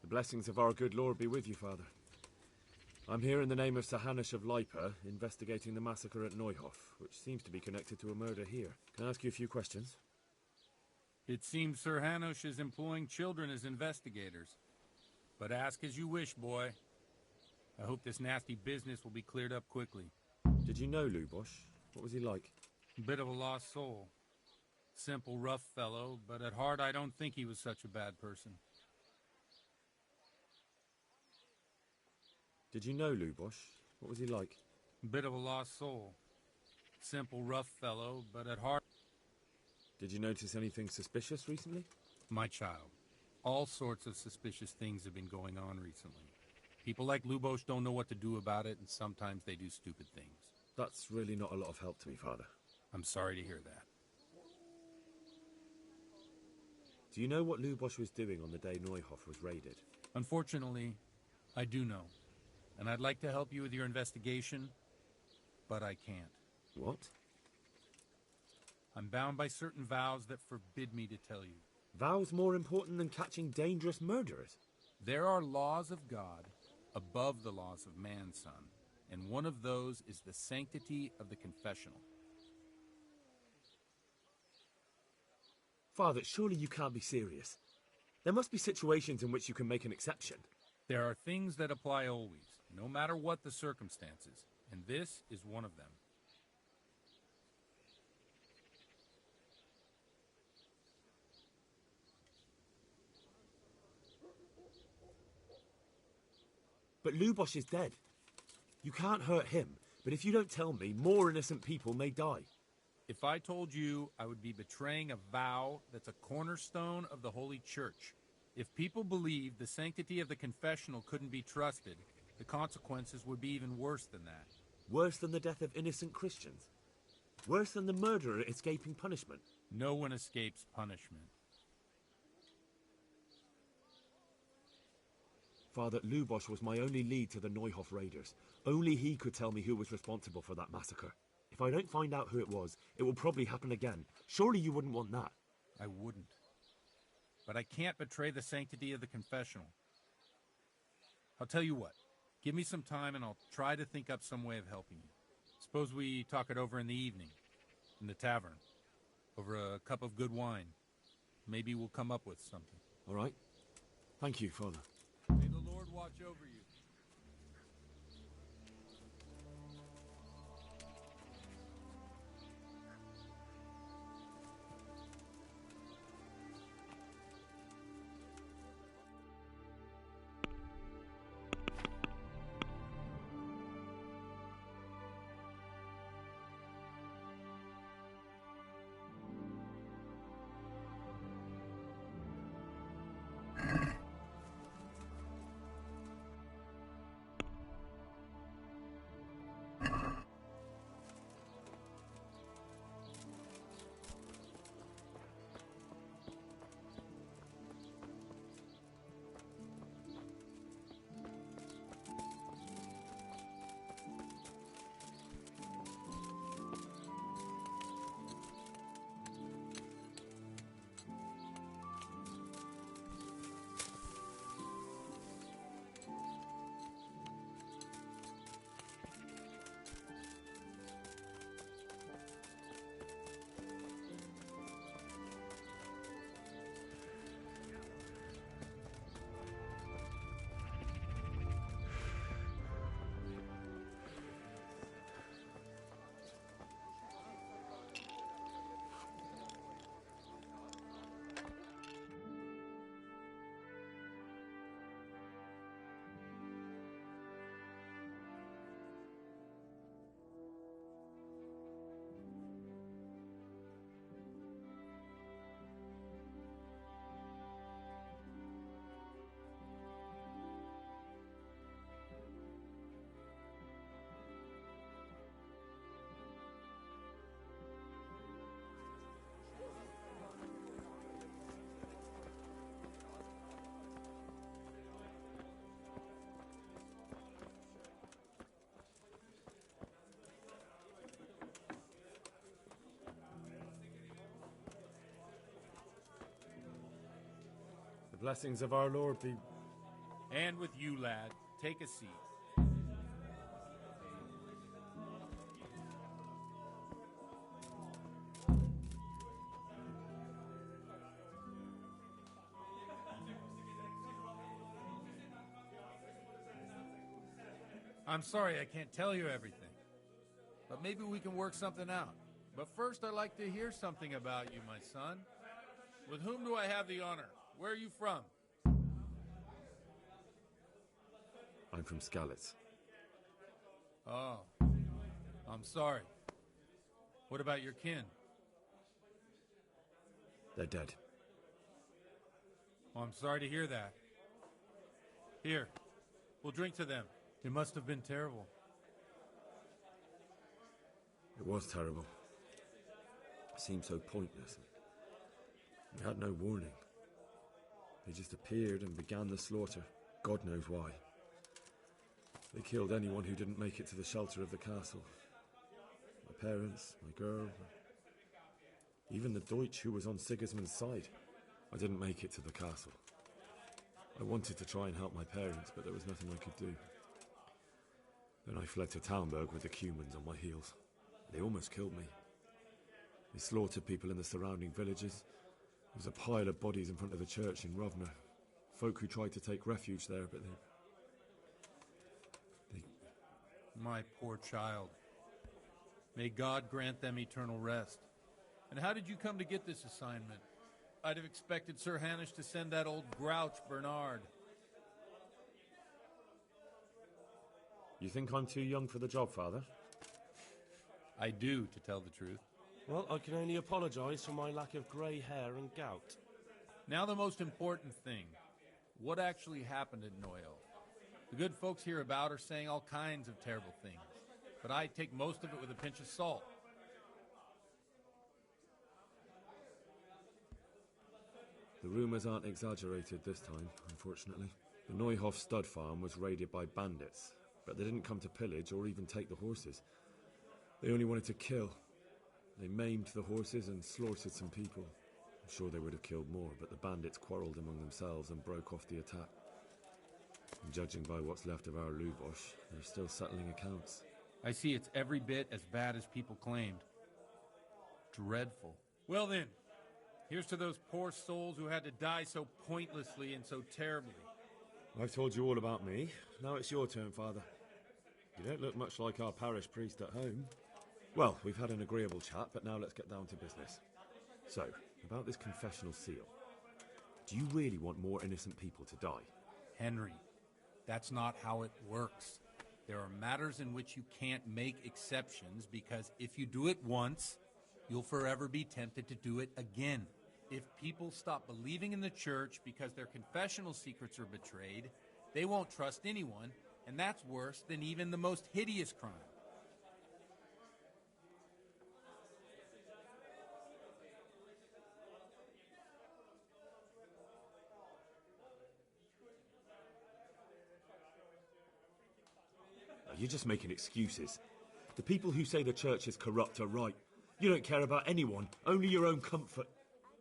The blessings of our good Lord be with you, Father. I'm here in the name of Sir Hanish of Lipa, investigating the massacre at Neuhof, which seems to be connected to a murder here. Can I ask you a few questions? It seems Sir Hanish is employing children as investigators. But ask as you wish, boy. I hope this nasty business will be cleared up quickly. Did you know Lubosh? What was he like? Bit of a lost soul. Simple, rough fellow, but at heart I don't think he was such a bad person. Did you know Lubosh? What was he like? Bit of a lost soul. Simple, rough fellow, but at heart... Did you notice anything suspicious recently? My child, all sorts of suspicious things have been going on recently. People like Lubosh don't know what to do about it, and sometimes they do stupid things. That's really not a lot of help to me, Father. I'm sorry to hear that. Do you know what Lubosh was doing on the day Neuhoff was raided? Unfortunately, I do know. And I'd like to help you with your investigation, but I can't. What? I'm bound by certain vows that forbid me to tell you. Vows more important than catching dangerous murderers? There are laws of God above the laws of man, son, and one of those is the sanctity of the confessional. Father, surely you can't be serious. There must be situations in which you can make an exception. There are things that apply always, no matter what the circumstances, and this is one of them. But Lubosh is dead. You can't hurt him, but if you don't tell me, more innocent people may die. If I told you, I would be betraying a vow that's a cornerstone of the Holy Church. If people believed the sanctity of the confessional couldn't be trusted, the consequences would be even worse than that. Worse than the death of innocent Christians? Worse than the murderer escaping punishment? No one escapes punishment. Father, Lubosh was my only lead to the Neuhoff raiders. Only he could tell me who was responsible for that massacre. If I don't find out who it was, it will probably happen again. Surely you wouldn't want that. I wouldn't. But I can't betray the sanctity of the confessional. I'll tell you what. Give me some time and I'll try to think up some way of helping you. Suppose we talk it over in the evening, in the tavern, over a cup of good wine. Maybe we'll come up with something. All right. Thank you, Father. May the Lord watch over you. The blessings of our Lord be... And with you, lad. Take a seat. I'm sorry I can't tell you everything. but maybe we can work something out. But first, I'd like to hear something about you, my son. With whom do I have the honor? Where are you from? I'm from Skalitz. Oh, I'm sorry. What about your kin? They're dead. Oh, I'm sorry to hear that. Here, we'll drink to them. It must have been terrible. It was terrible. It seemed so pointless. We had no warning. They just appeared and began the slaughter. God knows why. They killed anyone who didn't make it to the shelter of the castle. My parents, my girl, even the Deutsch who was on Sigismund's side. I didn't make it to the castle. I wanted to try and help my parents, but there was nothing I could do. Then I fled to Talmberg with the Cumans on my heels. They almost killed me. They slaughtered people in the surrounding villages. There was a pile of bodies in front of the church in Rovna. Folk who tried to take refuge there, but they... My poor child. May God grant them eternal rest. And how did you come to get this assignment? I'd have expected Sir Hanish to send that old grouch, Bernard. You think I'm too young for the job, Father? I do, to tell the truth. Well, I can only apologise for my lack of grey hair and gout. Now the most important thing. What actually happened at Noyle? The good folks hereabout are saying all kinds of terrible things, but I take most of it with a pinch of salt. The rumours aren't exaggerated this time, unfortunately. The Neuhof stud farm was raided by bandits, but they didn't come to pillage or even take the horses. They only wanted to kill. They maimed the horses and slaughtered some people. I'm sure they would have killed more, but the bandits quarrelled among themselves and broke off the attack. And judging by what's left of our Lubosh, they're still settling accounts. I see it's every bit as bad as people claimed. Dreadful. Well then, here's to those poor souls who had to die so pointlessly and so terribly. I've told you all about me. Now it's your turn, Father. You don't look much like our parish priest at home. Well, we've had an agreeable chat, but now let's get down to business. So, about this confessional seal. Do you really want more innocent people to die? Henry, that's not how it works. There are matters in which you can't make exceptions because if you do it once, you'll forever be tempted to do it again. If people stop believing in the church because their confessional secrets are betrayed, they won't trust anyone, and that's worse than even the most hideous crime. You're just making excuses. The people who say the church is corrupt are right. You don't care about anyone, only your own comfort.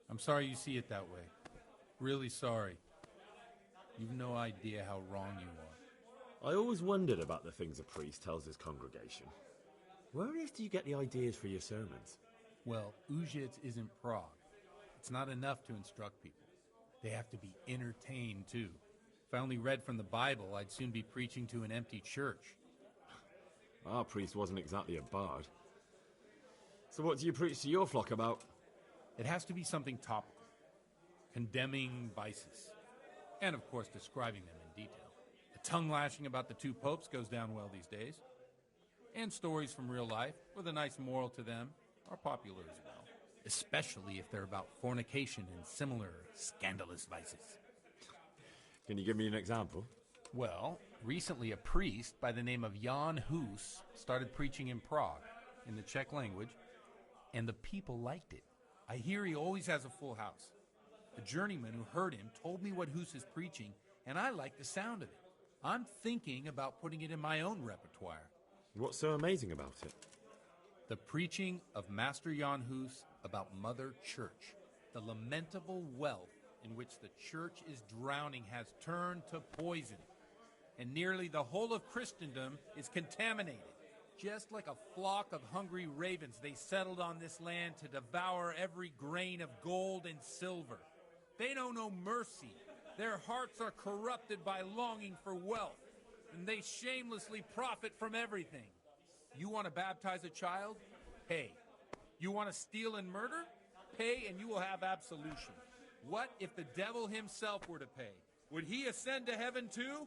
I'm sorry you see it that way. Really sorry. You've no idea how wrong you are. I always wondered about the things a priest tells his congregation. Where on earth do you get the ideas for your sermons? Well, Ujits isn't Prague. It's not enough to instruct people. They have to be entertained, too. If I only read from the Bible, I'd soon be preaching to an empty church. Our priest wasn't exactly a bard. So what do you preach to your flock about? It has to be something topical. Condemning vices. And, of course, describing them in detail. A tongue-lashing about the two popes goes down well these days. And stories from real life, with a nice moral to them, are popular as well. Especially if they're about fornication and similar scandalous vices. Can you give me an example? Well, recently a priest by the name of Jan Hus started preaching in Prague, in the Czech language, and the people liked it. I hear he always has a full house. The journeyman who heard him told me what Hus is preaching, and I like the sound of it. I'm thinking about putting it in my own repertoire. What's so amazing about it? The preaching of Master Jan Hus about Mother Church. The lamentable wealth in which the church is drowning has turned to poison. And nearly the whole of Christendom is contaminated. Just like a flock of hungry ravens, they settled on this land to devour every grain of gold and silver. They know no mercy. Their hearts are corrupted by longing for wealth, and they shamelessly profit from everything. You want to baptize a child? Pay. You want to steal and murder? Pay and you will have absolution. What if the devil himself were to pay? Would he ascend to heaven too?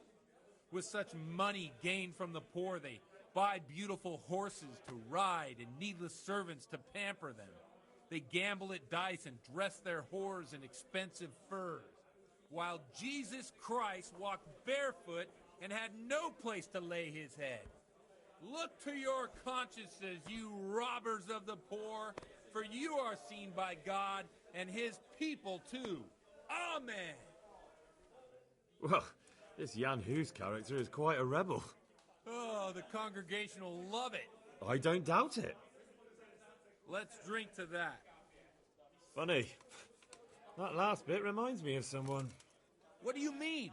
With such money gained from the poor, they buy beautiful horses to ride and needless servants to pamper them. They gamble at dice and dress their whores in expensive furs, while Jesus Christ walked barefoot and had no place to lay his head. Look to your consciences, you robbers of the poor, for you are seen by God and his people too. Amen. Well, this Jan Hus character is quite a rebel. Oh, the congregation will love it. I don't doubt it. Let's drink to that. Funny. That last bit reminds me of someone. What do you mean?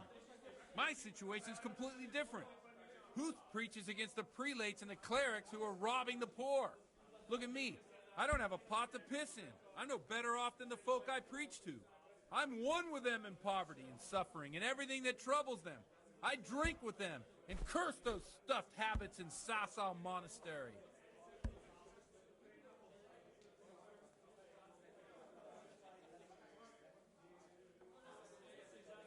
My situation's completely different. Huth preaches against the prelates and the clerics who are robbing the poor. Look at me. I don't have a pot to piss in. I'm no better off than the folk I preach to. I'm one with them in poverty and suffering and everything that troubles them. I drink with them and curse those stuffed habits in Sasau Monastery.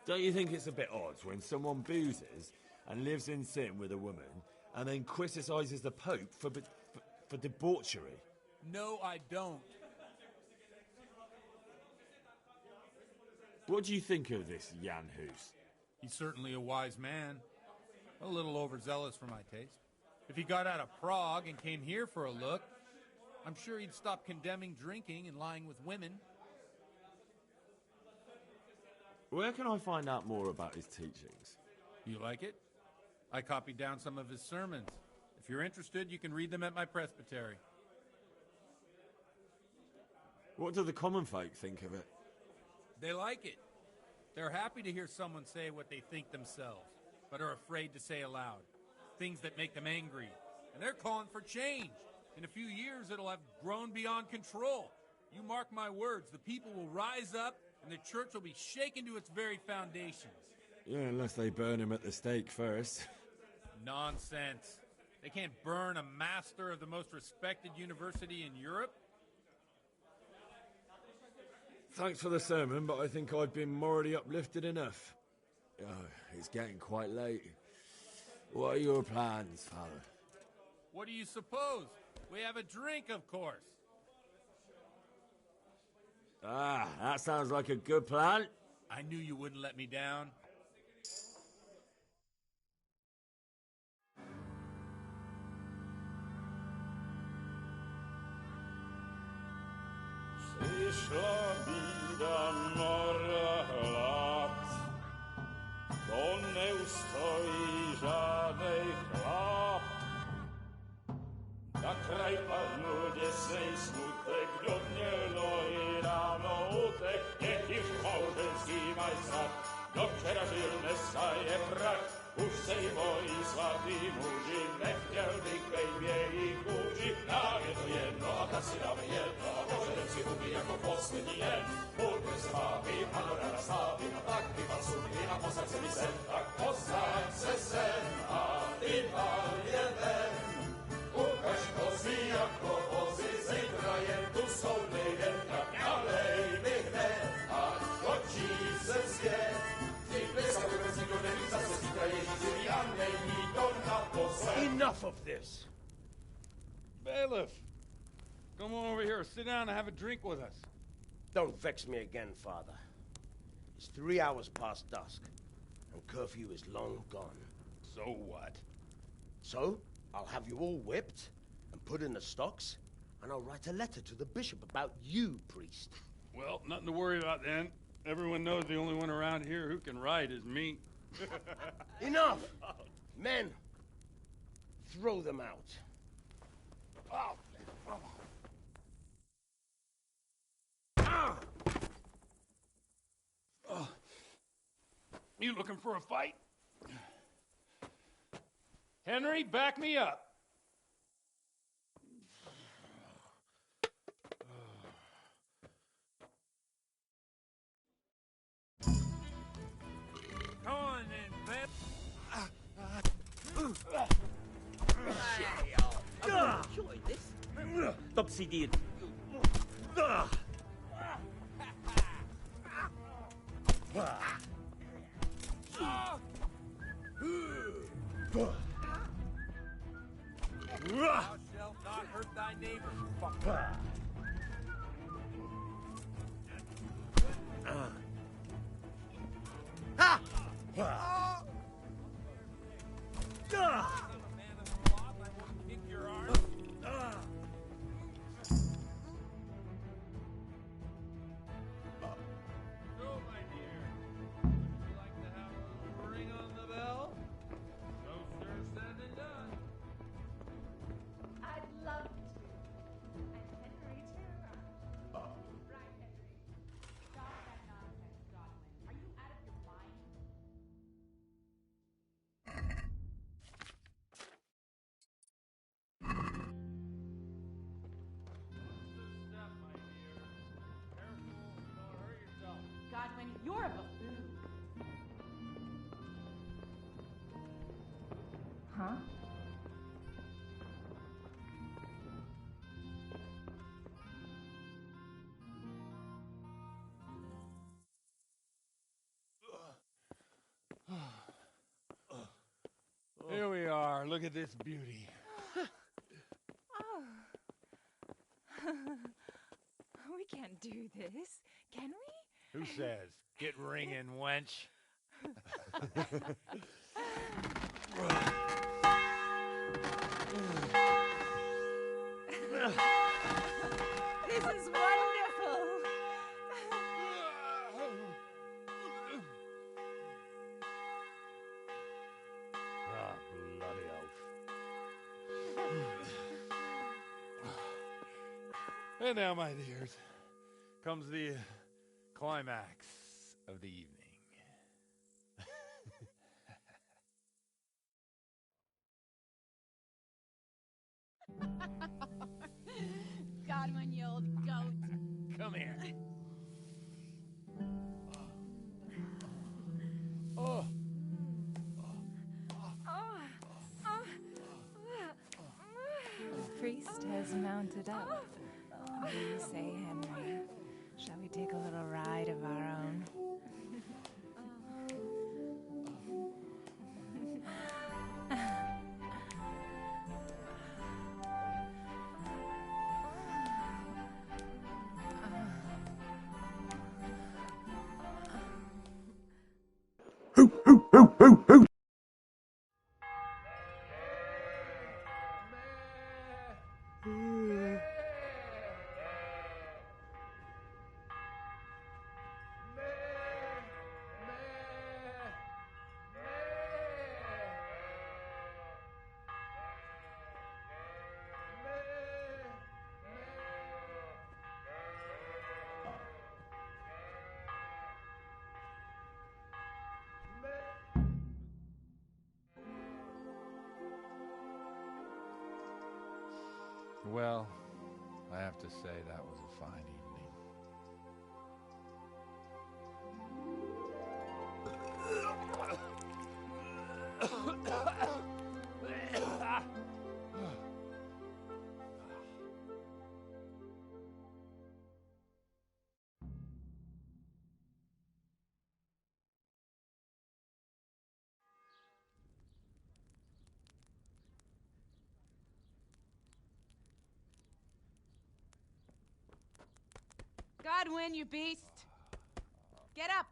Don't you think it's a bit odd when someone boozes and lives in sin with a woman and then criticizes the Pope for debauchery? No, I don't. What do you think of this Jan Hus? He's certainly a wise man. A little overzealous for my taste. If he got out of Prague and came here for a look, I'm sure he'd stop condemning drinking and lying with women. Where can I find out more about his teachings? You like it? I copied down some of his sermons. If you're interested, you can read them at my presbytery. What do the common folk think of it? They like it. They're happy to hear someone say what they think themselves, but are afraid to say aloud. Things that make them angry. And they're calling for change. In a few years, it'll have grown beyond control. You mark my words, the people will rise up, and the church will be shaken to its very foundations. Yeah, unless they burn him at the stake first. Nonsense. They can't burn a master of the most respected university in Europe. Thanks for the sermon, but I think I've been morally uplifted enough. Oh, it's getting quite late. What are your plans, Father? What do you suppose? We have a drink, of course. Ah, that sounds like a good plan. I knew you wouldn't let me down. Przyszła bida mora lat, to nie ustoi żadnej chlap. Na kraj panuje swej smutek, do mnie loi rano utek, niech ich małżeński majstrat, do przerażylne staje prach. Už sejmoj svatý muži, nechtěl bych bejbě i kůži. Nám je to jedno a tak si dáme jedno a požadem si huby jako poslední jen. Bude se váby, panorama slávy a tak vypal sudy a posaď se mi sem. Tak posaď se sem a vypal je ven. Ukaž kozy jako vozy, zítra jen tu jsou nejden. Tak nalej mi hned, ať točí se svět. Enough of this! Bailiff, come on over here, sit down and have a drink with us. Don't vex me again, Father. It's 3 hours past dusk, and curfew is long gone. So what? So, I'll have you all whipped and put in the stocks, and I'll write a letter to the bishop about you, priest. Well, nothing to worry about then. Everyone knows the only one around here who can write is me. Enough! Men, throw them out. Oh. Oh. You looking for a fight? Henry, back me up. Come on then, Pep. enjoy this? Topsy did. Thou shalt not hurt thy neighbor, fucker. Ha! Godwin, you're a buffoon. Huh? Here we are. Look at this beauty. Oh. We can't do this, can we? Who says? Get ringing, wench. This is wonderful. Ah, bloody oath. And now, my dears, comes the climax of the evening. Godwin, you old goat. Come here. Oh. The priest has mounted up. What do you say, Henry? Shall we take a little ride of our own? Well, I have to say that was a fine evening. Godwin, you beast! Get up!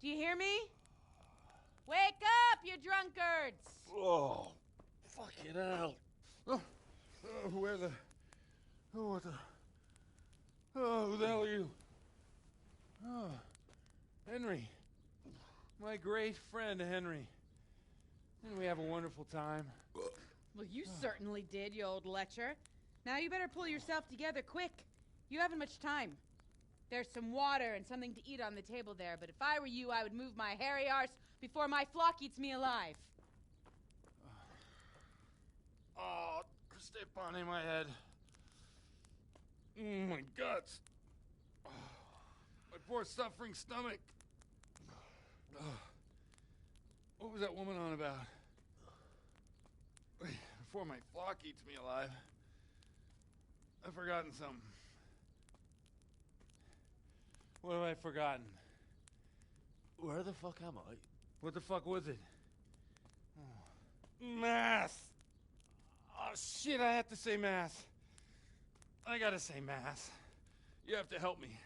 Do you hear me? Wake up, you drunkards! Oh, fuck it out. Where the... Oh, what the... Oh, who the hell are you? Oh, Henry. My great friend, Henry. Didn't we have a wonderful time? Well, you certainly did, you old lecher. Now you better pull yourself together quick. You haven't much time. There's some water and something to eat on the table there, but if I were you, I would move my hairy arse before my flock eats me alive. Oh, step on in my head. My guts. Oh, my poor suffering stomach. Oh, what was that woman on about? before my flock eats me alive. I've forgotten something. What have I forgotten? Where the fuck am I? What the fuck was it? Oh. Mass! Oh shit, I have to say mass. I gotta say mass. You have to help me.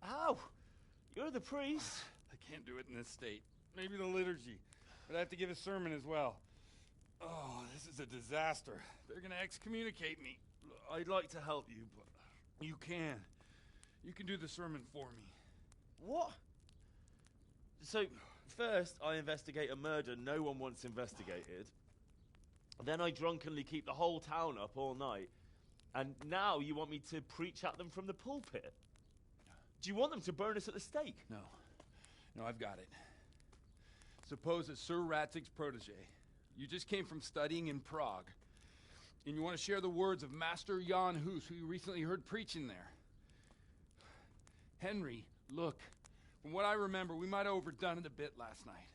How? You're the priest. I can't do it in this state. Maybe the liturgy. But I have to give a sermon as well. Oh, this is a disaster. They're gonna excommunicate me. I'd like to help you, but... You can. You can do the sermon for me. What? So, first I investigate a murder no one wants investigated. Then I drunkenly keep the whole town up all night. And now you want me to preach at them from the pulpit? Do you want them to burn us at the stake? No. No, I've got it. Suppose that Sir Ratzig's protege. You just came from studying in Prague. And you want to share the words of Master Jan Hus, who you recently heard preaching there. Henry, look. From what I remember, we might have overdone it a bit last night.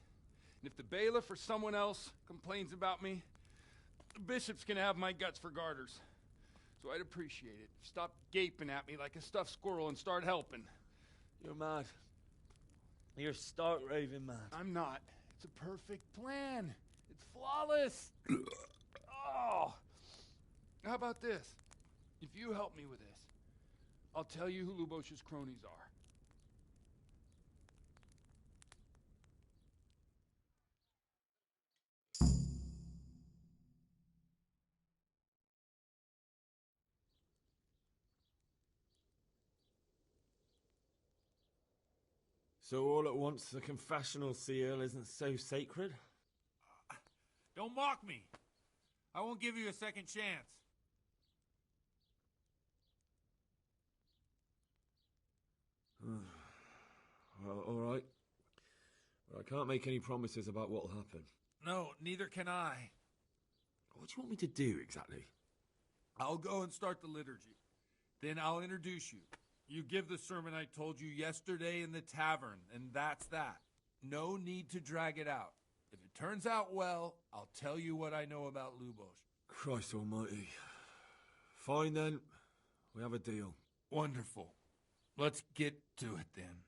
And if the bailiff or someone else complains about me, the bishop's gonna have my guts for garters. So I'd appreciate it. Stop gaping at me like a stuffed squirrel and start helping. You're mad. You're stark raving mad. I'm not. It's a perfect plan. It's flawless. Oh. How about this? If you help me with this, I'll tell you who Lubosh's cronies are. So all at once the confessional seal isn't so sacred? Don't mock me. I won't give you a second chance. Well, all right. But I can't make any promises about what'll happen. No, neither can I. What do you want me to do exactly? I'll go and start the liturgy. Then I'll introduce you. You give the sermon I told you yesterday in the tavern, and that's that. No need to drag it out. If it turns out well, I'll tell you what I know about Lubosh. Christ almighty. Fine then. We have a deal. Wonderful. Let's get to it then.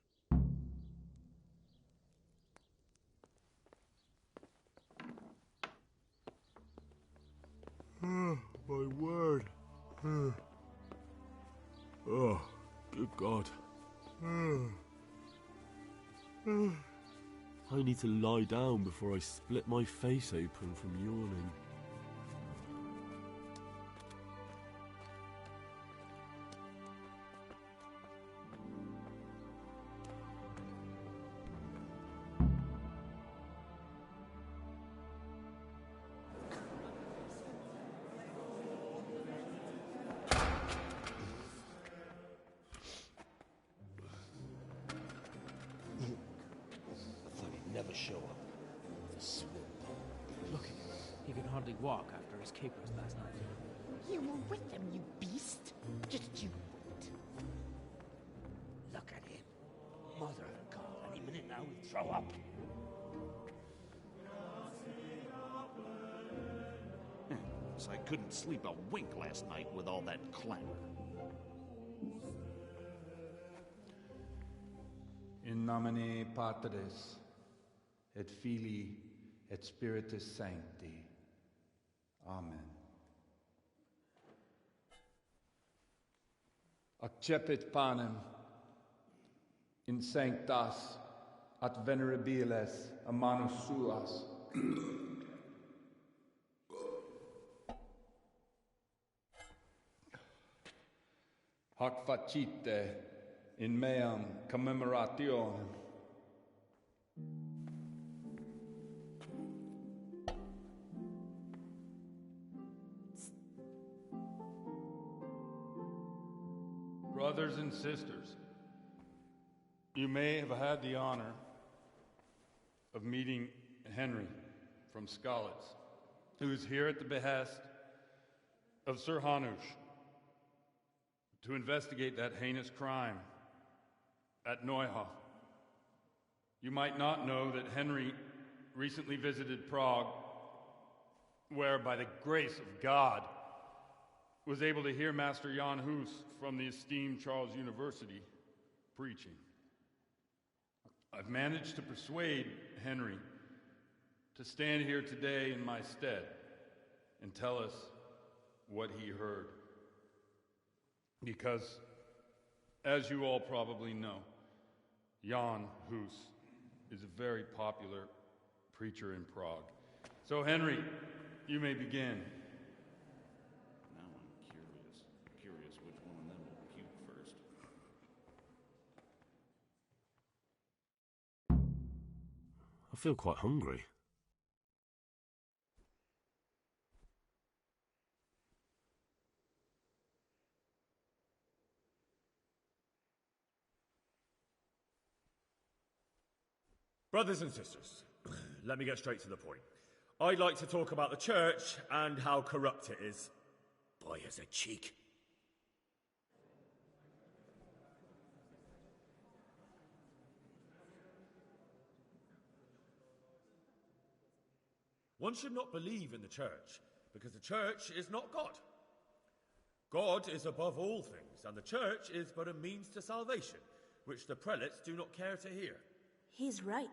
My word. Oh, good God. I need to lie down before I split my face open from yawning. Never show up. The swoon. Look at him. He can hardly walk after his capers last night. You were with them, you beast. Just you wait. Look at him. Mother of God. Any minute now he'll throw up. So I couldn't sleep a wink last night with all that clamor. In nomine Patris et Filii et Spiritus Sancti. Amen. Accepit panem in sanctas at venerabiles a manus suas. Hac facite in meam commemorationem. Brothers and sisters, you may have had the honor of meeting Henry from Skalitz, who is here at the behest of Sir Hanush to investigate that heinous crime at Neuhof. You might not know that Henry recently visited Prague where, by the grace of God, was able to hear Master Jan Hus from the esteemed Charles University preaching. I've managed to persuade Henry to stand here today in my stead and tell us what he heard. Because, as you all probably know, Jan Hus is a very popular preacher in Prague. So, Henry, you may begin. Now I'm curious which one of them will puke first. I feel quite hungry. Brothers and sisters, let me get straight to the point. I'd like to talk about the church and how corrupt it is. Boy has a cheek. One should not believe in the church, because the church is not God. God is above all things, and the church is but a means to salvation, which the prelates do not care to hear. He's right.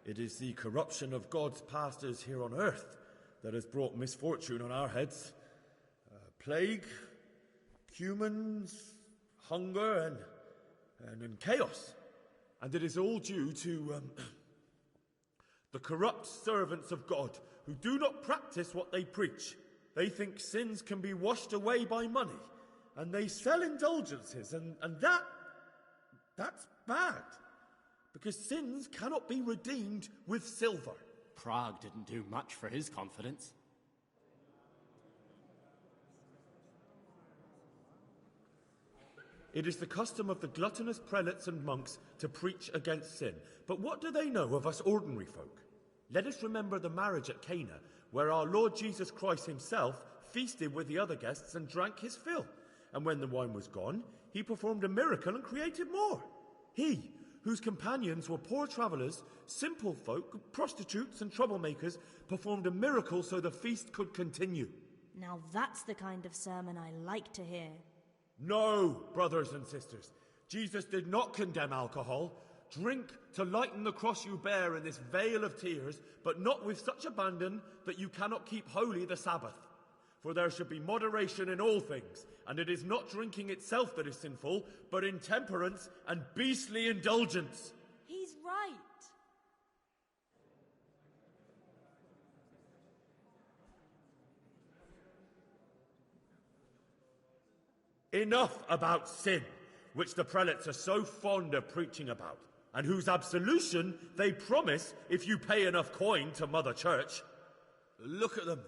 It is the corruption of God's pastors here on earth that has brought misfortune on our heads. Plague, humans, hunger, and chaos. And it is all due to the corrupt servants of God who do not practice what they preach. They think sins can be washed away by money, and they sell indulgences, and that's bad. Because sins cannot be redeemed with silver. Prague didn't do much for his confidence. It is the custom of the gluttonous prelates and monks to preach against sin. But what do they know of us ordinary folk? Let us remember the marriage at Cana, where our Lord Jesus Christ himself feasted with the other guests and drank his fill. And when the wine was gone, he performed a miracle and created more. He, whose companions were poor travellers, simple folk, prostitutes and troublemakers, performed a miracle so the feast could continue. Now that's the kind of sermon I like to hear. No, brothers and sisters. Jesus did not condemn alcohol. Drink to lighten the cross you bear in this vale of tears, but not with such abandon that you cannot keep holy the Sabbath. For there should be moderation in all things, and it is not drinking itself that is sinful, but intemperance and beastly indulgence. He's right. Enough about sin, which the prelates are so fond of preaching about, and whose absolution they promise if you pay enough coin to Mother Church. Look at them.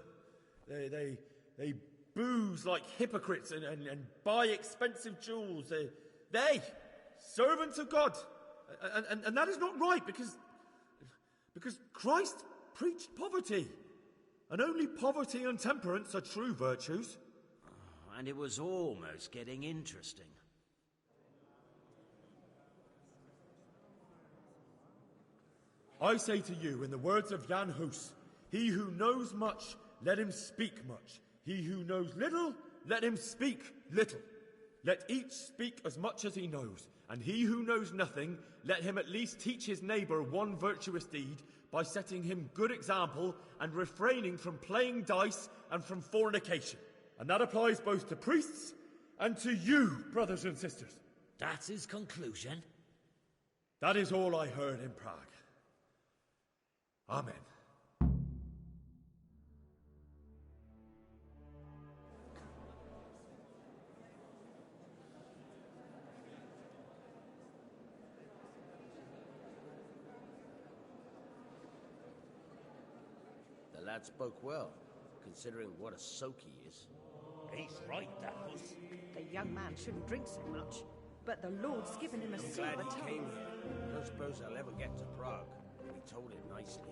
They booze like hypocrites and buy expensive jewels. They servants of God. And that is not right, because Christ preached poverty. And only poverty and temperance are true virtues. And it was almost getting interesting. I say to you, in the words of Jan Hus, he who knows much, let him speak much. He who knows little, let him speak little. Let each speak as much as he knows, and he who knows nothing, let him at least teach his neighbour one virtuous deed by setting him good example and refraining from playing dice and from fornication. And that applies both to priests and to you, brothers and sisters. That's his conclusion? That is all I heard in Prague. Amen. The lad spoke well, considering what a soak he is. He's right, that was. The young man shouldn't drink so much, but the Lord's given him a I'm silver glad he tongue. came here. I don't suppose I'll ever get to Prague. He told it nicely.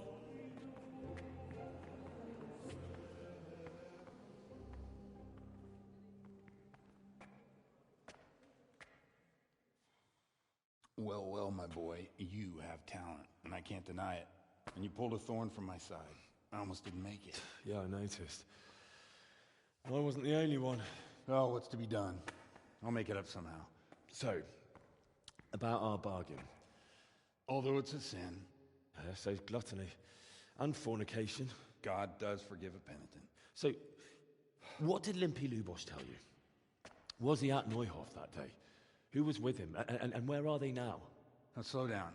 Well, well, my boy, you have talent, and I can't deny it. And you pulled a thorn from my side. I almost didn't make it. Yeah, I noticed. I wasn't the only one. Oh, what's to be done? I'll make it up somehow. So, about our bargain. Although it's a sin. So gluttony and fornication. God does forgive a penitent. So, what did Limpy Lubosh tell you? Was he at Neuhof that day? Who was with him? And where are they now? Now, slow down.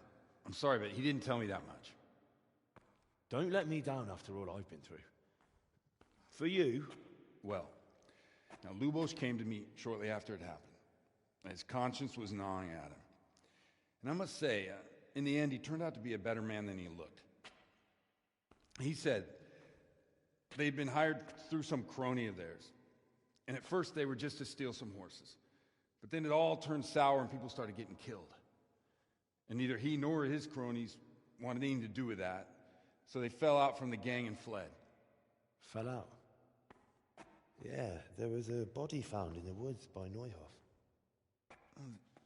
I'm sorry, but he didn't tell me that much. Don't let me down after all I've been through. For you... Well, now Lubosh came to me shortly after it happened. His conscience was gnawing at him. And I must say, in the end, he turned out to be a better man than he looked. He said they'd been hired through some crony of theirs. And at first they were just to steal some horses. But then it all turned sour and people started getting killed. And neither he nor his cronies wanted anything to do with that. So they fell out from the gang and fled. Fell out? Yeah, there was a body found in the woods by Neuhof.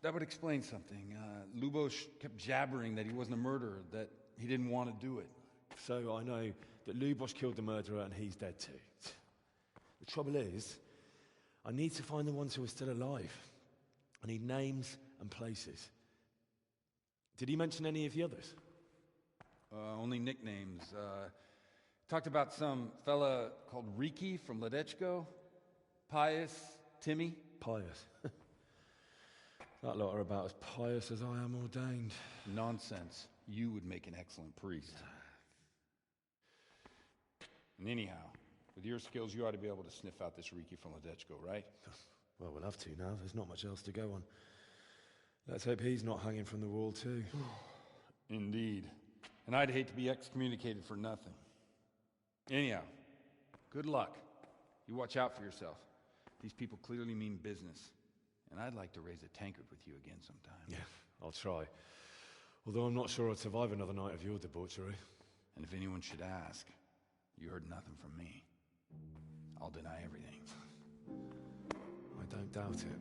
That would explain something. Lubosh kept jabbering that he wasn't a murderer, that he didn't want to do it. So I know that Lubosh killed the murderer and he's dead too. The trouble is, I need to find the ones who are still alive. I need names and places. Did he mention any of the others? Only nicknames. Talked about some fella called Riki from Ledechko. Pius, Timmy. Pius. That lot are about as pious as I am ordained. Nonsense. You would make an excellent priest. And anyhow, with your skills, you ought to be able to sniff out this Riki from Ledechko, right? Well, we'll have to now. There's not much else to go on. Let's hope he's not hanging from the wall too. Indeed. And I'd hate to be excommunicated for nothing. Anyhow, good luck. You watch out for yourself. These people clearly mean business. And I'd like to raise a tankard with you again sometime. Yeah, I'll try. Although I'm not sure I'd survive another night of your debauchery. And if anyone should ask, you heard nothing from me. I'll deny everything. I don't doubt it.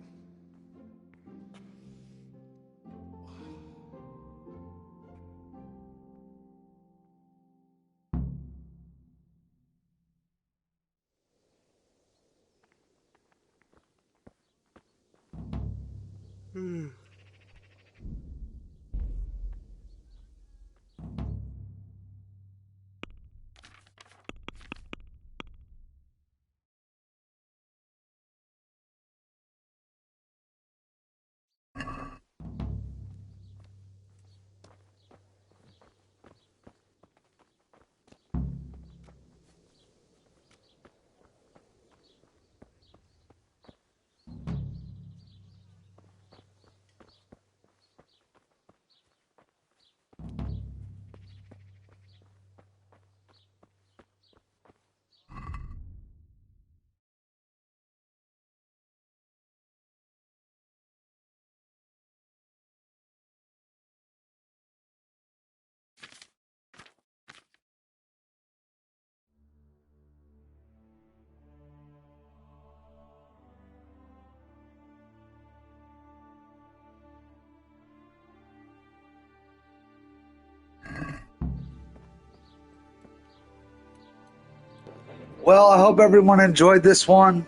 Well, I hope everyone enjoyed this one.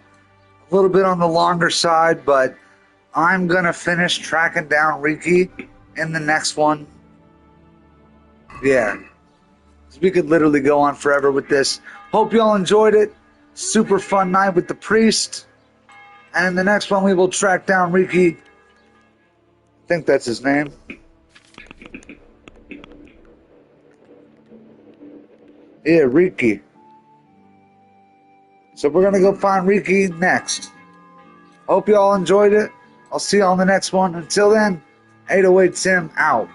A little bit on the longer side, but I'm going to finish tracking down Riki in the next one. Yeah. We could literally go on forever with this. Hope you all enjoyed it. Super fun night with the priest. And in the next one, we will track down Riki. I think that's his name. Yeah, Riki. So we're going to go find Riki next. Hope you all enjoyed it. I'll see you on the next one. Until then, 808 Tim out.